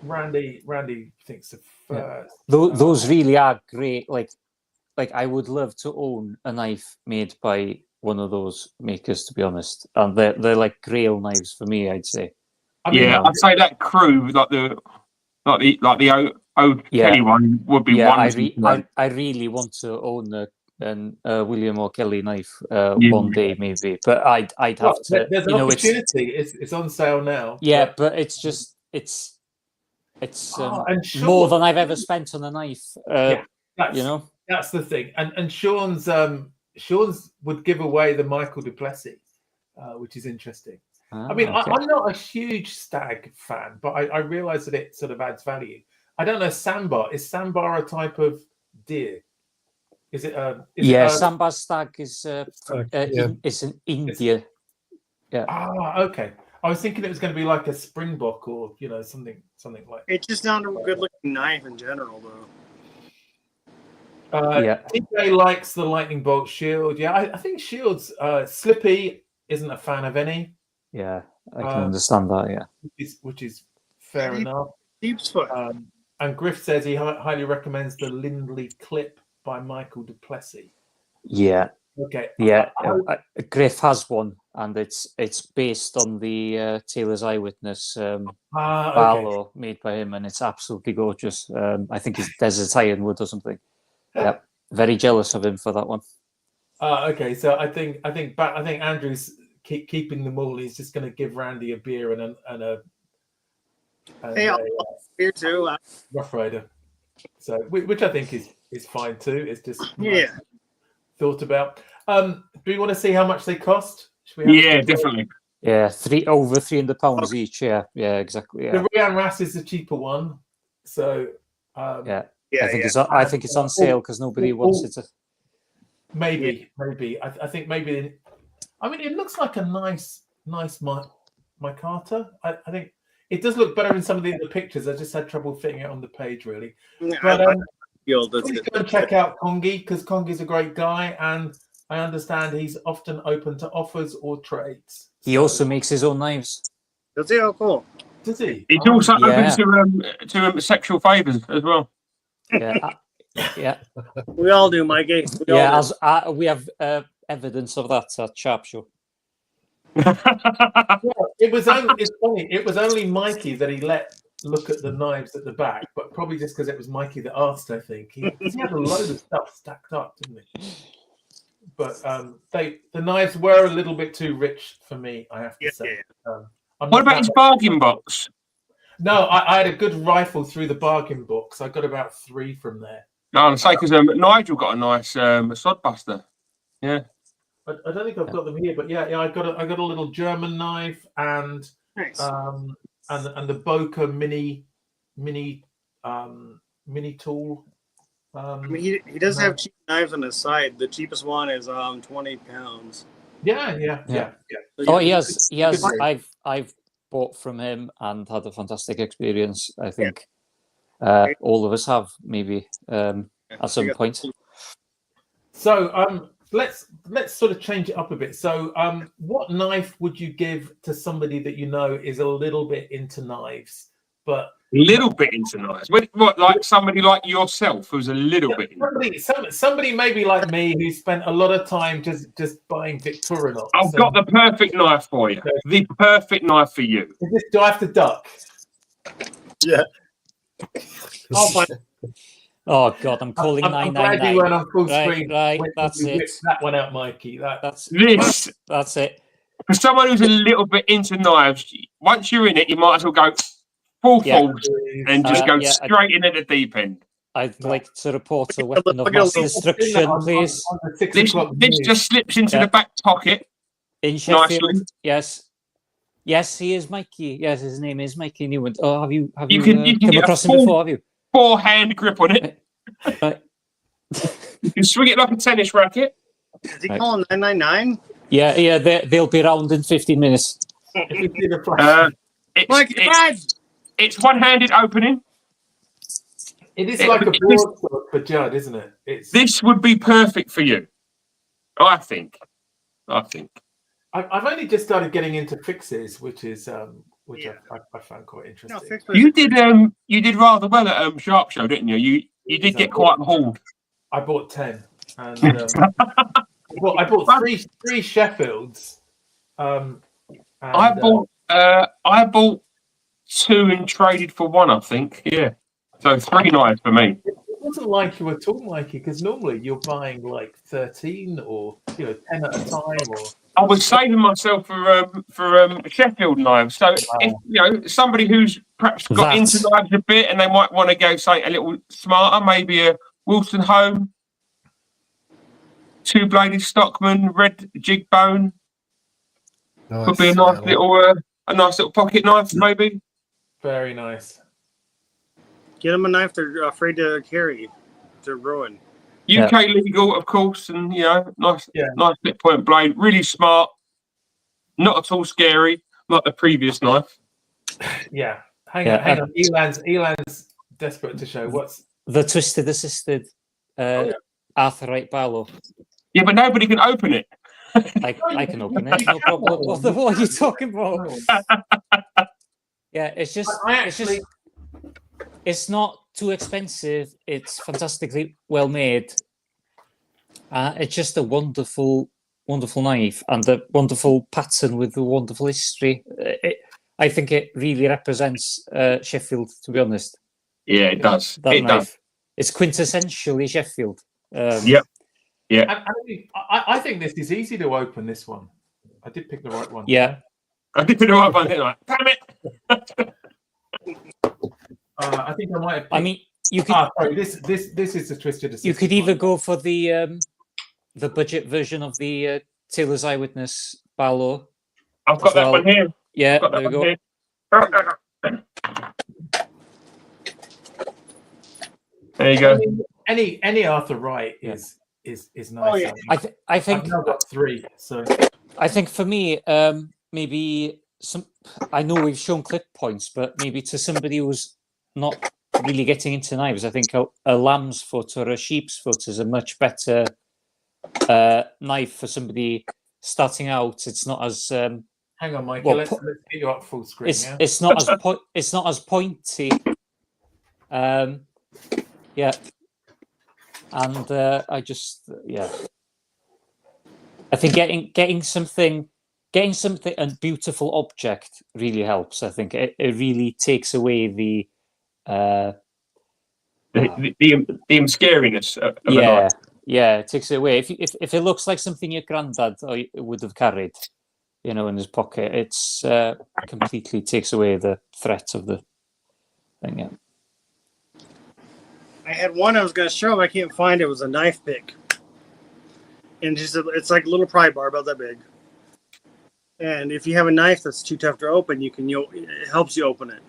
Randy thinks the first. Those really are great. Like I would love to own a knife made by one of those makers, to be honest. And they're like grail knives for me, I'd say. I mean, I'd say that crew, like the Kelly one, would be one. I really want to own a William O'Kelly knife one day, maybe. But I'd have to. There's an opportunity. It's on sale now. Yeah, but it's just it's more than I've ever spent on a knife. That's the thing. And Sean's would give away the Michael Duplessis, which is interesting. I mean, okay. I'm not a huge stag fan, but I realise that it sort of adds value. I don't know, sambar. Is sambar a type of deer? Is it? Sambar stag is it's in India. Yeah. Ah, okay. I was thinking it was going to be like a springbok or something like. It's just not a good-looking knife in general, though. TJ likes the lightning bolt shield. Yeah, I think shields. Slippy isn't a fan of any. Yeah, I can understand that. Yeah, which is fair enough. Deep's foot. And Griff says he highly recommends the Lindley clip by Michael Duplessis. Yeah. Okay. Yeah, Griff has one, and it's based on the Taylor's Eyewitness Barlow made by him, and it's absolutely gorgeous. I think it's Desert Ironwood or something. Yeah, very jealous of him for that one. Okay, so I think Andrew's keeping them all. He's just going to give Randy a beer and a beer too. Rough Rider. So, which I think is fine too. It's just thought about. Do we want to see how much they cost? Definitely. Yeah, over £300 each. Yeah, exactly. Yeah. The Rian Ras is the cheaper one. So I think it's on sale because nobody wants it. Maybe. I think maybe. I mean, it looks like a nice micarta. I think it does look better in some of the other pictures. I just had trouble fitting it on the page, really. But please go and check out Kongi, because Kongi's a great guy, and I understand he's often open to offers or trades. He also makes his own knives. Does he? Oh, cool. Does he? He's also open to sexual favours as well. Yeah. We all do, Mikey. We have evidence of that at Sharp Show. It's funny. It was only Mikey that he let look at the knives at the back, but probably just because it was Mikey that asked. I think he had a load of stuff stacked up, didn't he? But the knives were a little bit too rich for me, I have to say. What about his bargain box? No, I had a good rifle through the bargain box. I got about 3 from there. No, I'm saying because Nigel got a nice sodbuster. Yeah. I don't think I've got them here, but I got a little German knife and nice. And the Boca mini tool. I mean, he does have cheap knives on his side. The cheapest one is £20. Yeah. Oh, he has. I've bought from him and had a fantastic experience. I think all of us have, maybe at some point. So let's sort of change it up a bit. So what knife would you give to somebody that you know is a little bit into knives, but little bit into knives? What, like somebody like yourself who's a little bit into somebody maybe like me who spent a lot of time just buying Victorinox. I've got the perfect knife for you. The perfect knife for you. Do I have to duck? Yeah. Oh God, I'm calling 999. I'm glad you went on full screen. Right, that's it. That one out, Mikey. That's it. For someone who's a little bit into knives, once you're in it, you might as well go full force and just go straight into the deep end. I'd like to report a weapon of mass destruction, please. This just slips into the back pocket. In Sheffield, nicely. Yes, he is Mikey. Yes, his name is Mikey Newland. Oh, have you you can come across him before? Have you? 4-hand grip on it. You can swing it like a tennis racket. Is he calling 999? Yeah, they'll be around in 15 minutes. It's one-handed opening. It is like a broadsword for Judd, isn't it? This would be perfect for you, I think. I've only just started getting into fixes, which is I found quite interesting. You did rather well at Sharp Show, didn't you? You did get quite hauled. I bought 10, and I bought three Sheffields. I bought 2 and traded for 1, I think. Yeah. So 3 knives for me. It wasn't like you at all, Mikey, because normally you're buying like 13 or 10 at a time. Or I was saving myself for Sheffield knives. So if somebody who's perhaps got into knives a bit and they might want to go something a little smarter, maybe a Wilson Home, 2-bladed Stockman, red jig bone. Nice. Could be a nice little pocket knife, maybe. very nice. Get them a knife they're afraid to carry to ruin. UK legal, of course, and nice split point blade, really smart, not at all scary, like the previous knife. Yeah, hang on. Elan's desperate to show what's the twisted assisted Arthurite Barlow. Yeah, but nobody can open it. I can open it, no problem. What are you talking about? Yeah, it's just it's not too expensive. It's fantastically well made. It's just a wonderful knife and a wonderful pattern with a wonderful history. I think it really represents Sheffield, to be honest. Yeah, it does. That knife. It's quintessentially Sheffield. Yep. Yeah. I think this is easy to open. This one, I did pick the right one. Yeah, I did pick the right one. Damn it! I think I might have. I mean, you could. Sorry, this is the twisted. You could either go for the budget version of the Taylor's Eyewitness Barlow. I've got that one here. Yeah, there we go. There you go. I mean, any Arthur Wright is nice. Oh, yeah. I think I've now got 3. So I think for me, maybe some. I know we've shown clip points, but maybe to somebody who's not really getting into knives, I think a lamb's foot or a sheep's foot is a much better knife for somebody starting out. It's not as hang on, Mikey. Let's get you up full screen. It's not as it's not as pointy. Yeah. And I just I think getting something a beautiful object really helps. I think it really takes away the scariness of a knife. Yeah, it takes it away. If it looks like something your granddad would have carried, in his pocket, it's completely takes away the threat of the thing. Yeah. I had one I was going to show, but I can't find it. It was a knife pick. And it's like a little pry bar about that big. And if you have a knife that's too tough to open, it helps you open it.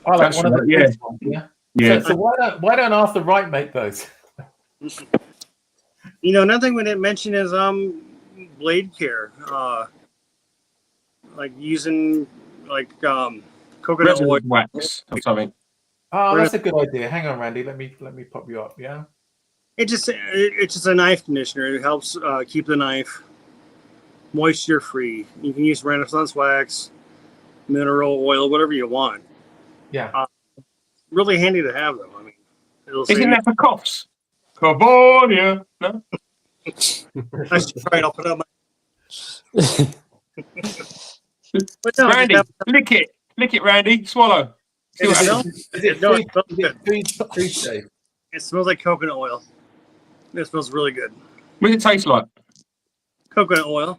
I like one of the ones. Yeah. So why don't Arthur Wright make those? Another thing we didn't mention is blade care. Like using coconut oil wax or something. Oh, that's a good idea. Hang on, Randy. Let me pop you up. Yeah. It's just a knife conditioner. It helps keep the knife moisture free. You can use Renaissance wax, mineral oil, whatever you want. Yeah. Really handy to have them. I mean, isn't that for coughs? California. No. I should try it. I'll put it on my. But no, Randy, lick it, Randy. Swallow. It smells like coconut oil. It smells really good. What does it taste like? Coconut oil.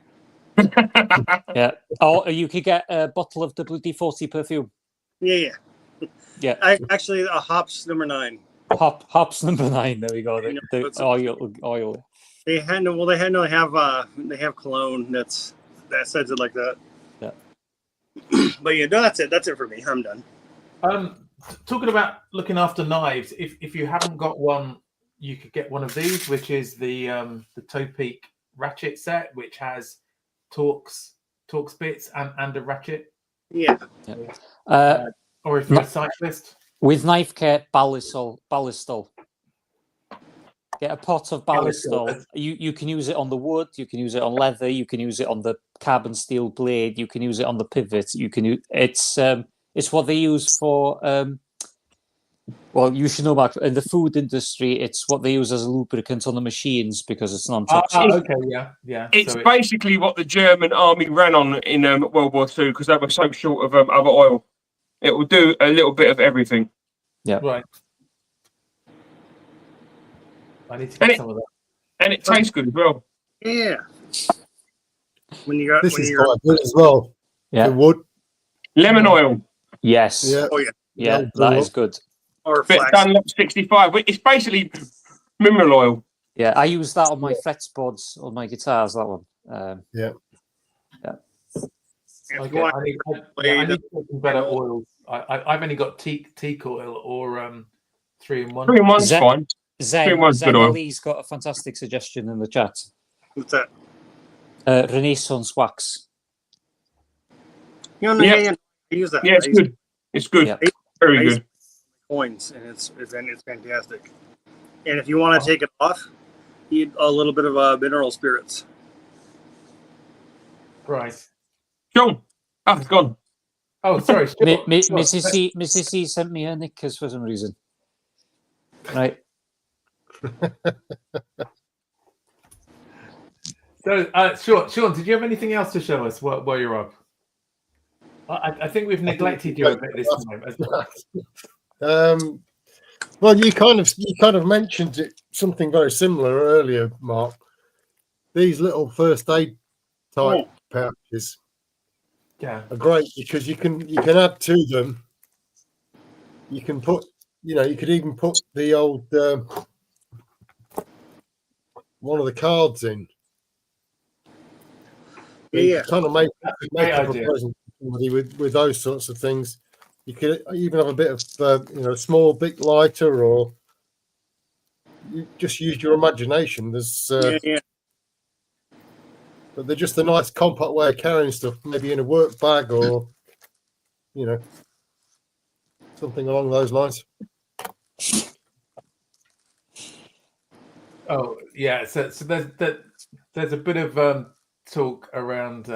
Yeah. Oh, you could get a bottle of WD-40 perfume. Yeah. Actually, a hops number 9. Hops number 9. There we go. The oil. They have cologne that says it like that. Yeah. But that's it. That's it for me. I'm done. Talking about looking after knives, if you haven't got one, you could get one of these, which is the Toe Peak ratchet set, which has Torx bits and a ratchet. Yeah. Or if you're a cyclist. With knife care, ballistol. Get a pot of ballistol. You can use it on the wood. You can use it on leather. You can use it on the carbon steel blade. You can use it on the pivot. It's what they use for Well, you should know, Mark, in the food industry, it's what they use as a lubricant on the machines because it's non-toxic. Okay, yeah. It's So basically what the German army ran on in World War II because they were so short of other oil. It will do a little bit of everything. right. I need to get some of that. And it tastes good as well. Yeah. When you got This when is you're quite good as well. Yeah. The wood. Lemon oil. Yes. Yeah. oh yeah, Yeah, that is good. or Bit flax. Dunlop 65. It's basically mineral oil. Yeah, I use that on my fretsboards on my guitars. That one. If Okay, you want, I need to get some better oils. I've only got teak oil or 3-in-1. 3-in-1's Zen- fine. Zen, 3-in-1's good oil. Lee's got a fantastic suggestion in the chat. what's that? Renaissance wax. No, Yeah. yeah. I use that. Yeah, it's I use good. It's good. Yeah. Very I use good. coins, and it's fantastic. And if you want to take it off, you need a little bit of mineral spirits. Right. John. Oh, it's gone. Oh, sorry. Sure, Mrs. C sent me her knickers for some reason. Right. So, Sean, did you have anything else to show us while you're up? I think we've neglected you a bit this time. Well, you kind of mentioned it, something very similar earlier, Mark. These little first aid type pouches Yeah. are great because you can add to them. You can put, you could even put the old one of the cards in. Yeah. Kind of make great up idea. a present to somebody with those sorts of things. You could even have a bit of small big lighter, or you just use your imagination. There's Yeah. but they're just a nice compact way of carrying stuff, maybe in a work bag or something along those lines. Oh, yeah. So there's a bit of talk around.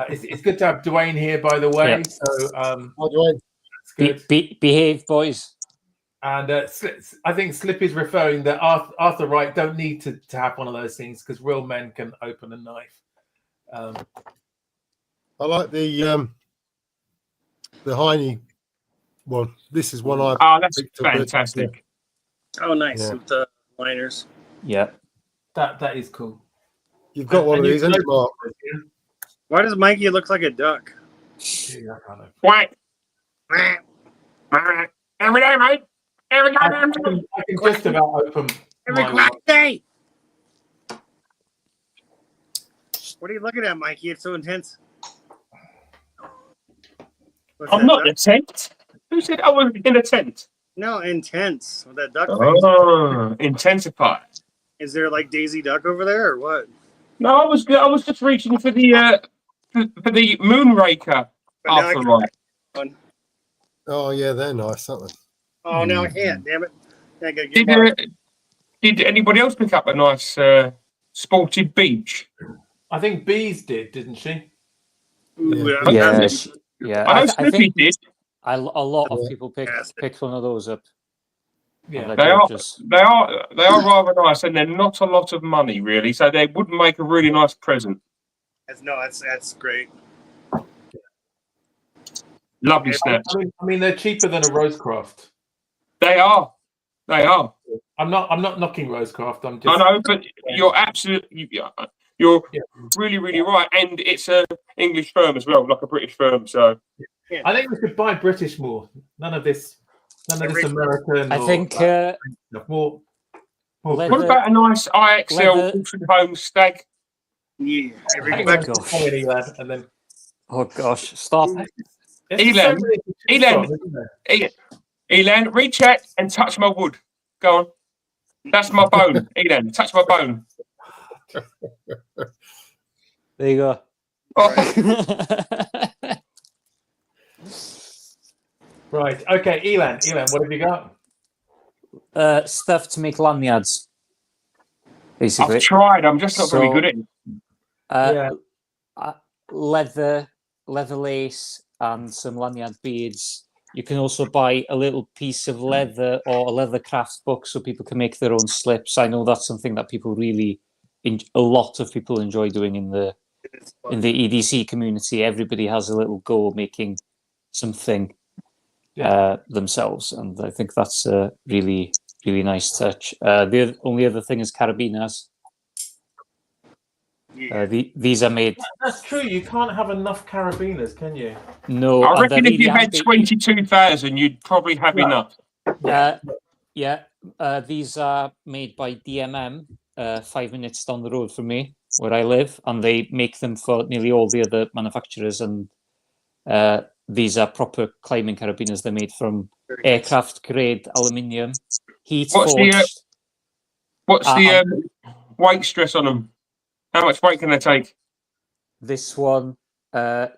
It's good to have Dwayne here, by the way. Yeah. So By the way, that's good. Behave, boys. And I think Slip is referring that Arthur Wright don't need to have one of those things because real men can open a knife. I like the Heine one. This is one I. Oh, that's picked up. fantastic. Oh, nice Yeah. with the liners. Yeah. That is cool. You've got one of these, haven't you, Mark? Why does Mikey look like a duck? Yeah, I kind of. Quack. Quack. Every day, mate. Every day. I can just about open Every my quack day. What are you looking at, Mikey? It's so intense. What's I'm that, not in duck? a tent. Who said I was in a tent? No, intense with that duck face. Oh, intensify. Is there like Daisy Duck over there or what? No, I was just reaching for the Moonraker. But now I Arthur can- Wright. Oh yeah, they're nice, aren't they? Oh, now I can't. Damn it. I gotta get more. Did anybody else pick up a nice sported beach? I think Bees didn't she? Ooh, Yeah. Yeah. Yeah. I know I Snoopy think did. a lot of Yeah. people picked one of those up. Yeah. They are rather nice, and they're not a lot of money really, so they would make a really nice present. That's great. Lovely snaps. I mean, they're cheaper than a Rosecraft. They are. I'm not knocking Rosecraft. I'm I just. know, but you're absolutely you're Yeah. really right, and it's an English firm as well, like a British firm. So I think we should buy British more. None of this American. I think more. Leather- what about a nice IXL Leather- Walton Home stag? Yeah. Every Oh, quack. gosh. And then Oh gosh, stop. Elan, Elan, reach out and touch my wood. Go on. That's my bone. Elan, touch my bone. There you go. Oh, Right. Okay, Elan, what have you got? Stuff to make lanyards. Basically. I've tried. I'm just not very So- good at it. Leather lace, and some lanyard beads. You can also buy a little piece of leather or a leather craft book so people can make their own slips. I know that's something that people really, a lot of people enjoy doing in the EDC community. Everybody has a little go making something themselves, and I think that's a really, really nice touch. The only other thing is carabiners. These are made. That's true. You can't have enough carabiners, can you? No, I and reckon they're if you really had handy. 22,000, you'd probably have enough. These are made by DMM, 5 minutes down the road from me, where I live, and they make them for nearly all the other manufacturers. And these are proper climbing carabiners. They're made from aircraft grade aluminium, heat forged. What's the weight stress on them? How much weight can they take? This one, 24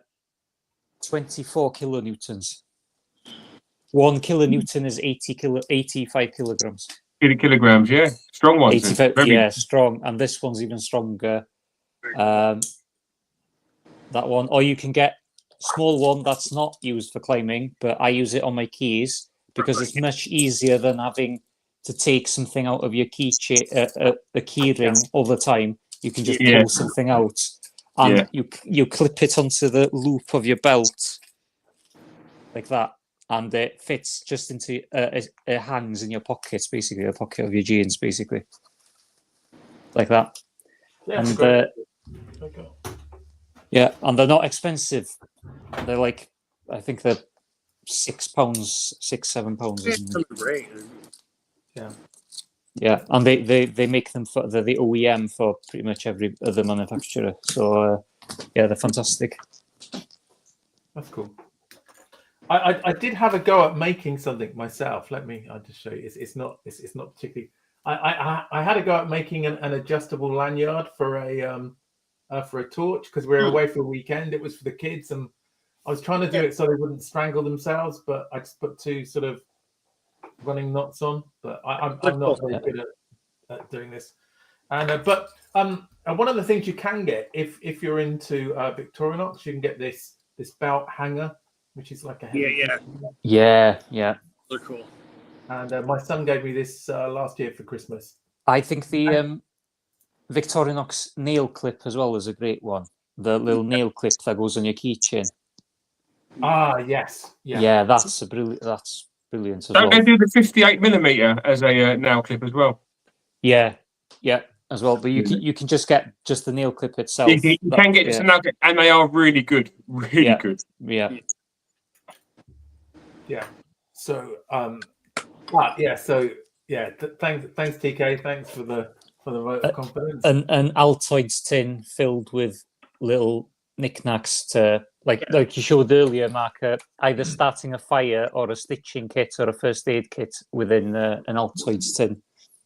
kilonewtons. 1 kilonewton is 85 kilograms. 80 kilograms, yeah. Strong ones. 85, yeah, strong. And this one's even stronger. That one. Or you can get a small one that's not used for climbing, but I use it on my keys because it's much easier than having to take something out of your key ring all the time. You can just pull something out, and you clip it onto the loop of your belt like that, and it fits just into it hangs in your pockets, basically, the pocket of your jeans, basically, like that. Yeah, and and they're not expensive. They're like, I think they're £6, £7. Yeah, and they make them for the OEM for pretty much every other manufacturer. So they're fantastic. That's cool. I did have a go at making something myself. I'll just show you. It's not particularly. I had a go at making an adjustable lanyard for a torch because we were away for a weekend. It was for the kids, and I was trying to do it so they wouldn't strangle themselves, but I just put two sort of running knots on. But I'm not very good at doing this. And but one of the things you can get if you're into Victorinox, you can get this belt hanger, which is like a yeah. They're cool. And my son gave me this last year for Christmas. I think the Victorinox nail clip as well is a great one. The little nail clip that goes on your keychain. Ah, yes. Yeah, that's brilliant as Don't they do the 58mm as a nail clip as well? Yeah, as well. But you can just get just the nail clip itself. You can get just a nail clip, and they are really good. Really good. Yeah. So thanks TK. Thanks for the vote of confidence. An Altoids tin filled with little knickknacks to like you showed earlier, Mark. Either starting a fire or a stitching kit or a first aid kit within an Altoids tin.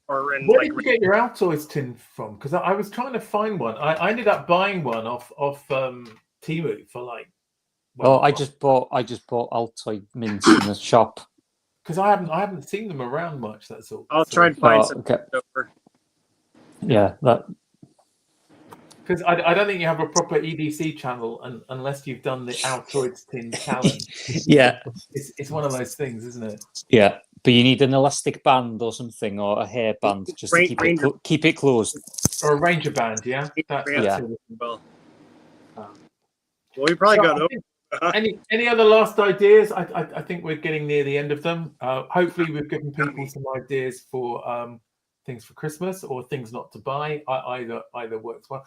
Where did you get your Altoids tin from? Because I was trying to find one. I ended up buying one off Temu for like. I just bought Altoid mints in the shop. Because I haven't seen them around much. That's all. I'll try and find some. Okay. Yeah, that. Because I don't think you have a proper EDC channel unless you've done the Altoids tin challenge. Yeah, it's one of those things, isn't it? Yeah, but you need an elastic band or something, or a hair band just to keep it closed. Or a Ranger band, yeah. Well, we probably got over. Any other last ideas? I think we're getting near the end of them. Hopefully, we've given people some ideas for things for Christmas or things not to buy. Either works well.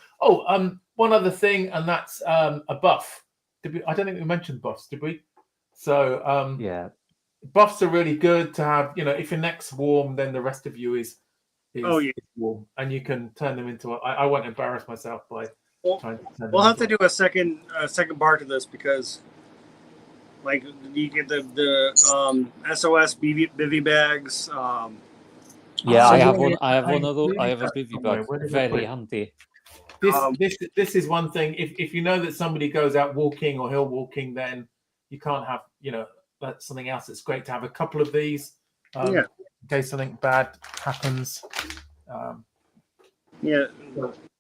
One other thing, and that's a buff. I don't think we mentioned buffs, did we? So buffs are really good to have. If your neck's warm, then the rest of you is warm, and you can turn them into. I won't embarrass myself by. We'll have to do a second part to this because, like, you get the SOS bivy bags. I have one. I have one of those. I have a bivy bag. Very handy. This is one thing. If you know that somebody goes out walking or hill walking, then you can't have that's something else. It's great to have a couple of these in case something bad happens.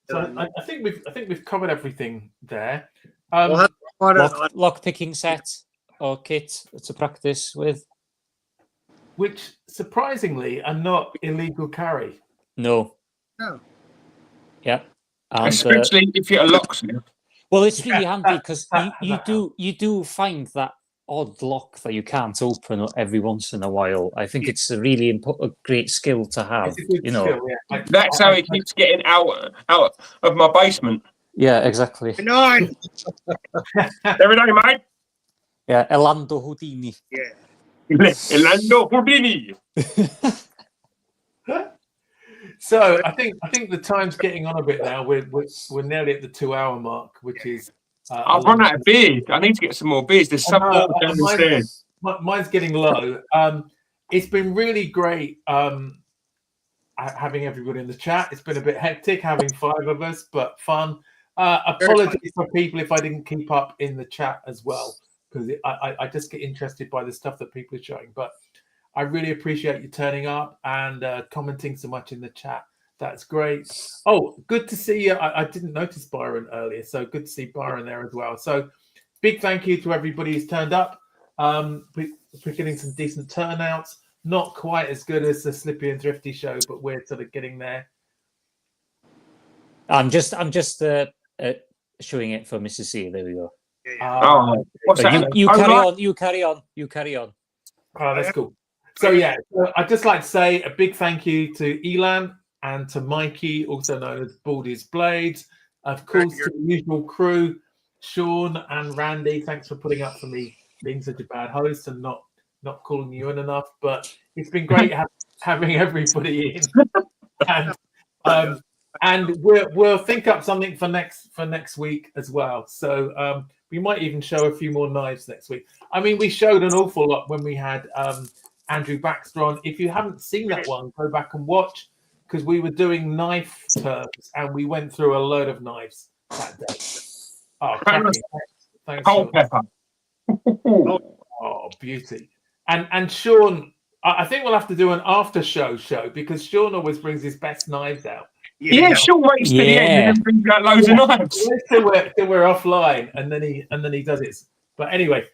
So I think we've covered everything there. Lock picking set. or kit to practice with. Which surprisingly are not illegal carry. No. No. Yeah. And, Especially if you're a locksmith. well, it's really handy because you do find that odd lock that you can't open every once in a while. I think it's a really a great skill to have. It's a good You know. skill, yeah. That's how he keeps getting out of my basement. Yeah, exactly. 9. Every day, mate. Yeah, Elando Houdini. Yeah. Elando Houdini. So I think the time's getting on a bit now. We're nearly at the 2-hour mark, which is. I've run out of beers. I need to get some more beers. There's some more downstairs. Mine's getting low. It's been really great having everybody in the chat. It's been a bit hectic having 5 of us, but fun. Apologies for people if I didn't keep up in the chat as well, because I just get interested by the stuff that people are showing. But I really appreciate you turning up and commenting so much in the chat. That's great. Oh, good to see you. I didn't notice Byron earlier, so good to see Byron there as well. So big thank you to everybody who's turned up. We're getting some decent turnouts. Not quite as good as the Slippy and Thrifty show, but we're sort of getting there. I'm just showing it for Mrs. C. There we go. What's that? You carry on. You carry on. You carry on. Oh, that's cool. So yeah, I'd just like to say a big thank you to Elan and to Mikey, also known as Baldy's Blades. Of course, to the usual crew, Sean and Randy. Thanks for putting up for me being such a bad host and not calling you in enough. But it's been great having everybody in. And we'll think up something for next week as well. So we might even show a few more knives next week. I mean, we showed an awful lot when we had Andrew Baxter on. If you haven't seen that one, go back and watch, because we were doing knife terms and we went through a load of knives that day. Oh, thanks. Cold pepper. Oh, beauty. And Sean, I think we'll have to do an after show because Sean always brings his best knives out. Yeah, Sean waits to the end and then brings out loads of knives. Till we're offline, and then he does it. But anyway,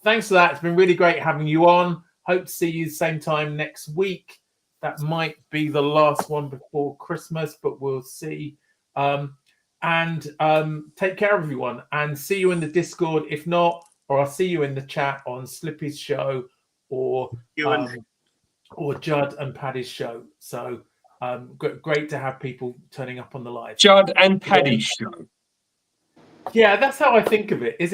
thanks for that. It's been really great having you on. Hope to see you same time next week. That might be the last one before Christmas, but we'll see. And take care, everyone, and see you in the Discord. If not, or I'll see you in the chat on Slippy's show or Judd and Paddy's show. So great to have people turning up on the live. Judd and Paddy's show. Yeah, that's how I think of it. It's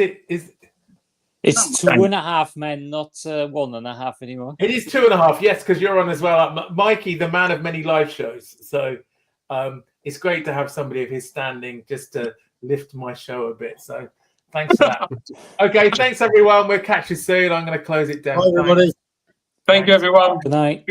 2.5 men, not 1.5 anymore. It is 2.5, yes, because you're on as well. Mikey, the man of many live shows. So it's great to have somebody of his standing just to lift my show a bit. So thanks for that. Okay, thanks everyone. We'll catch you soon. I'm going to close it down. Bye, everybody. Thank you, everyone. Good night.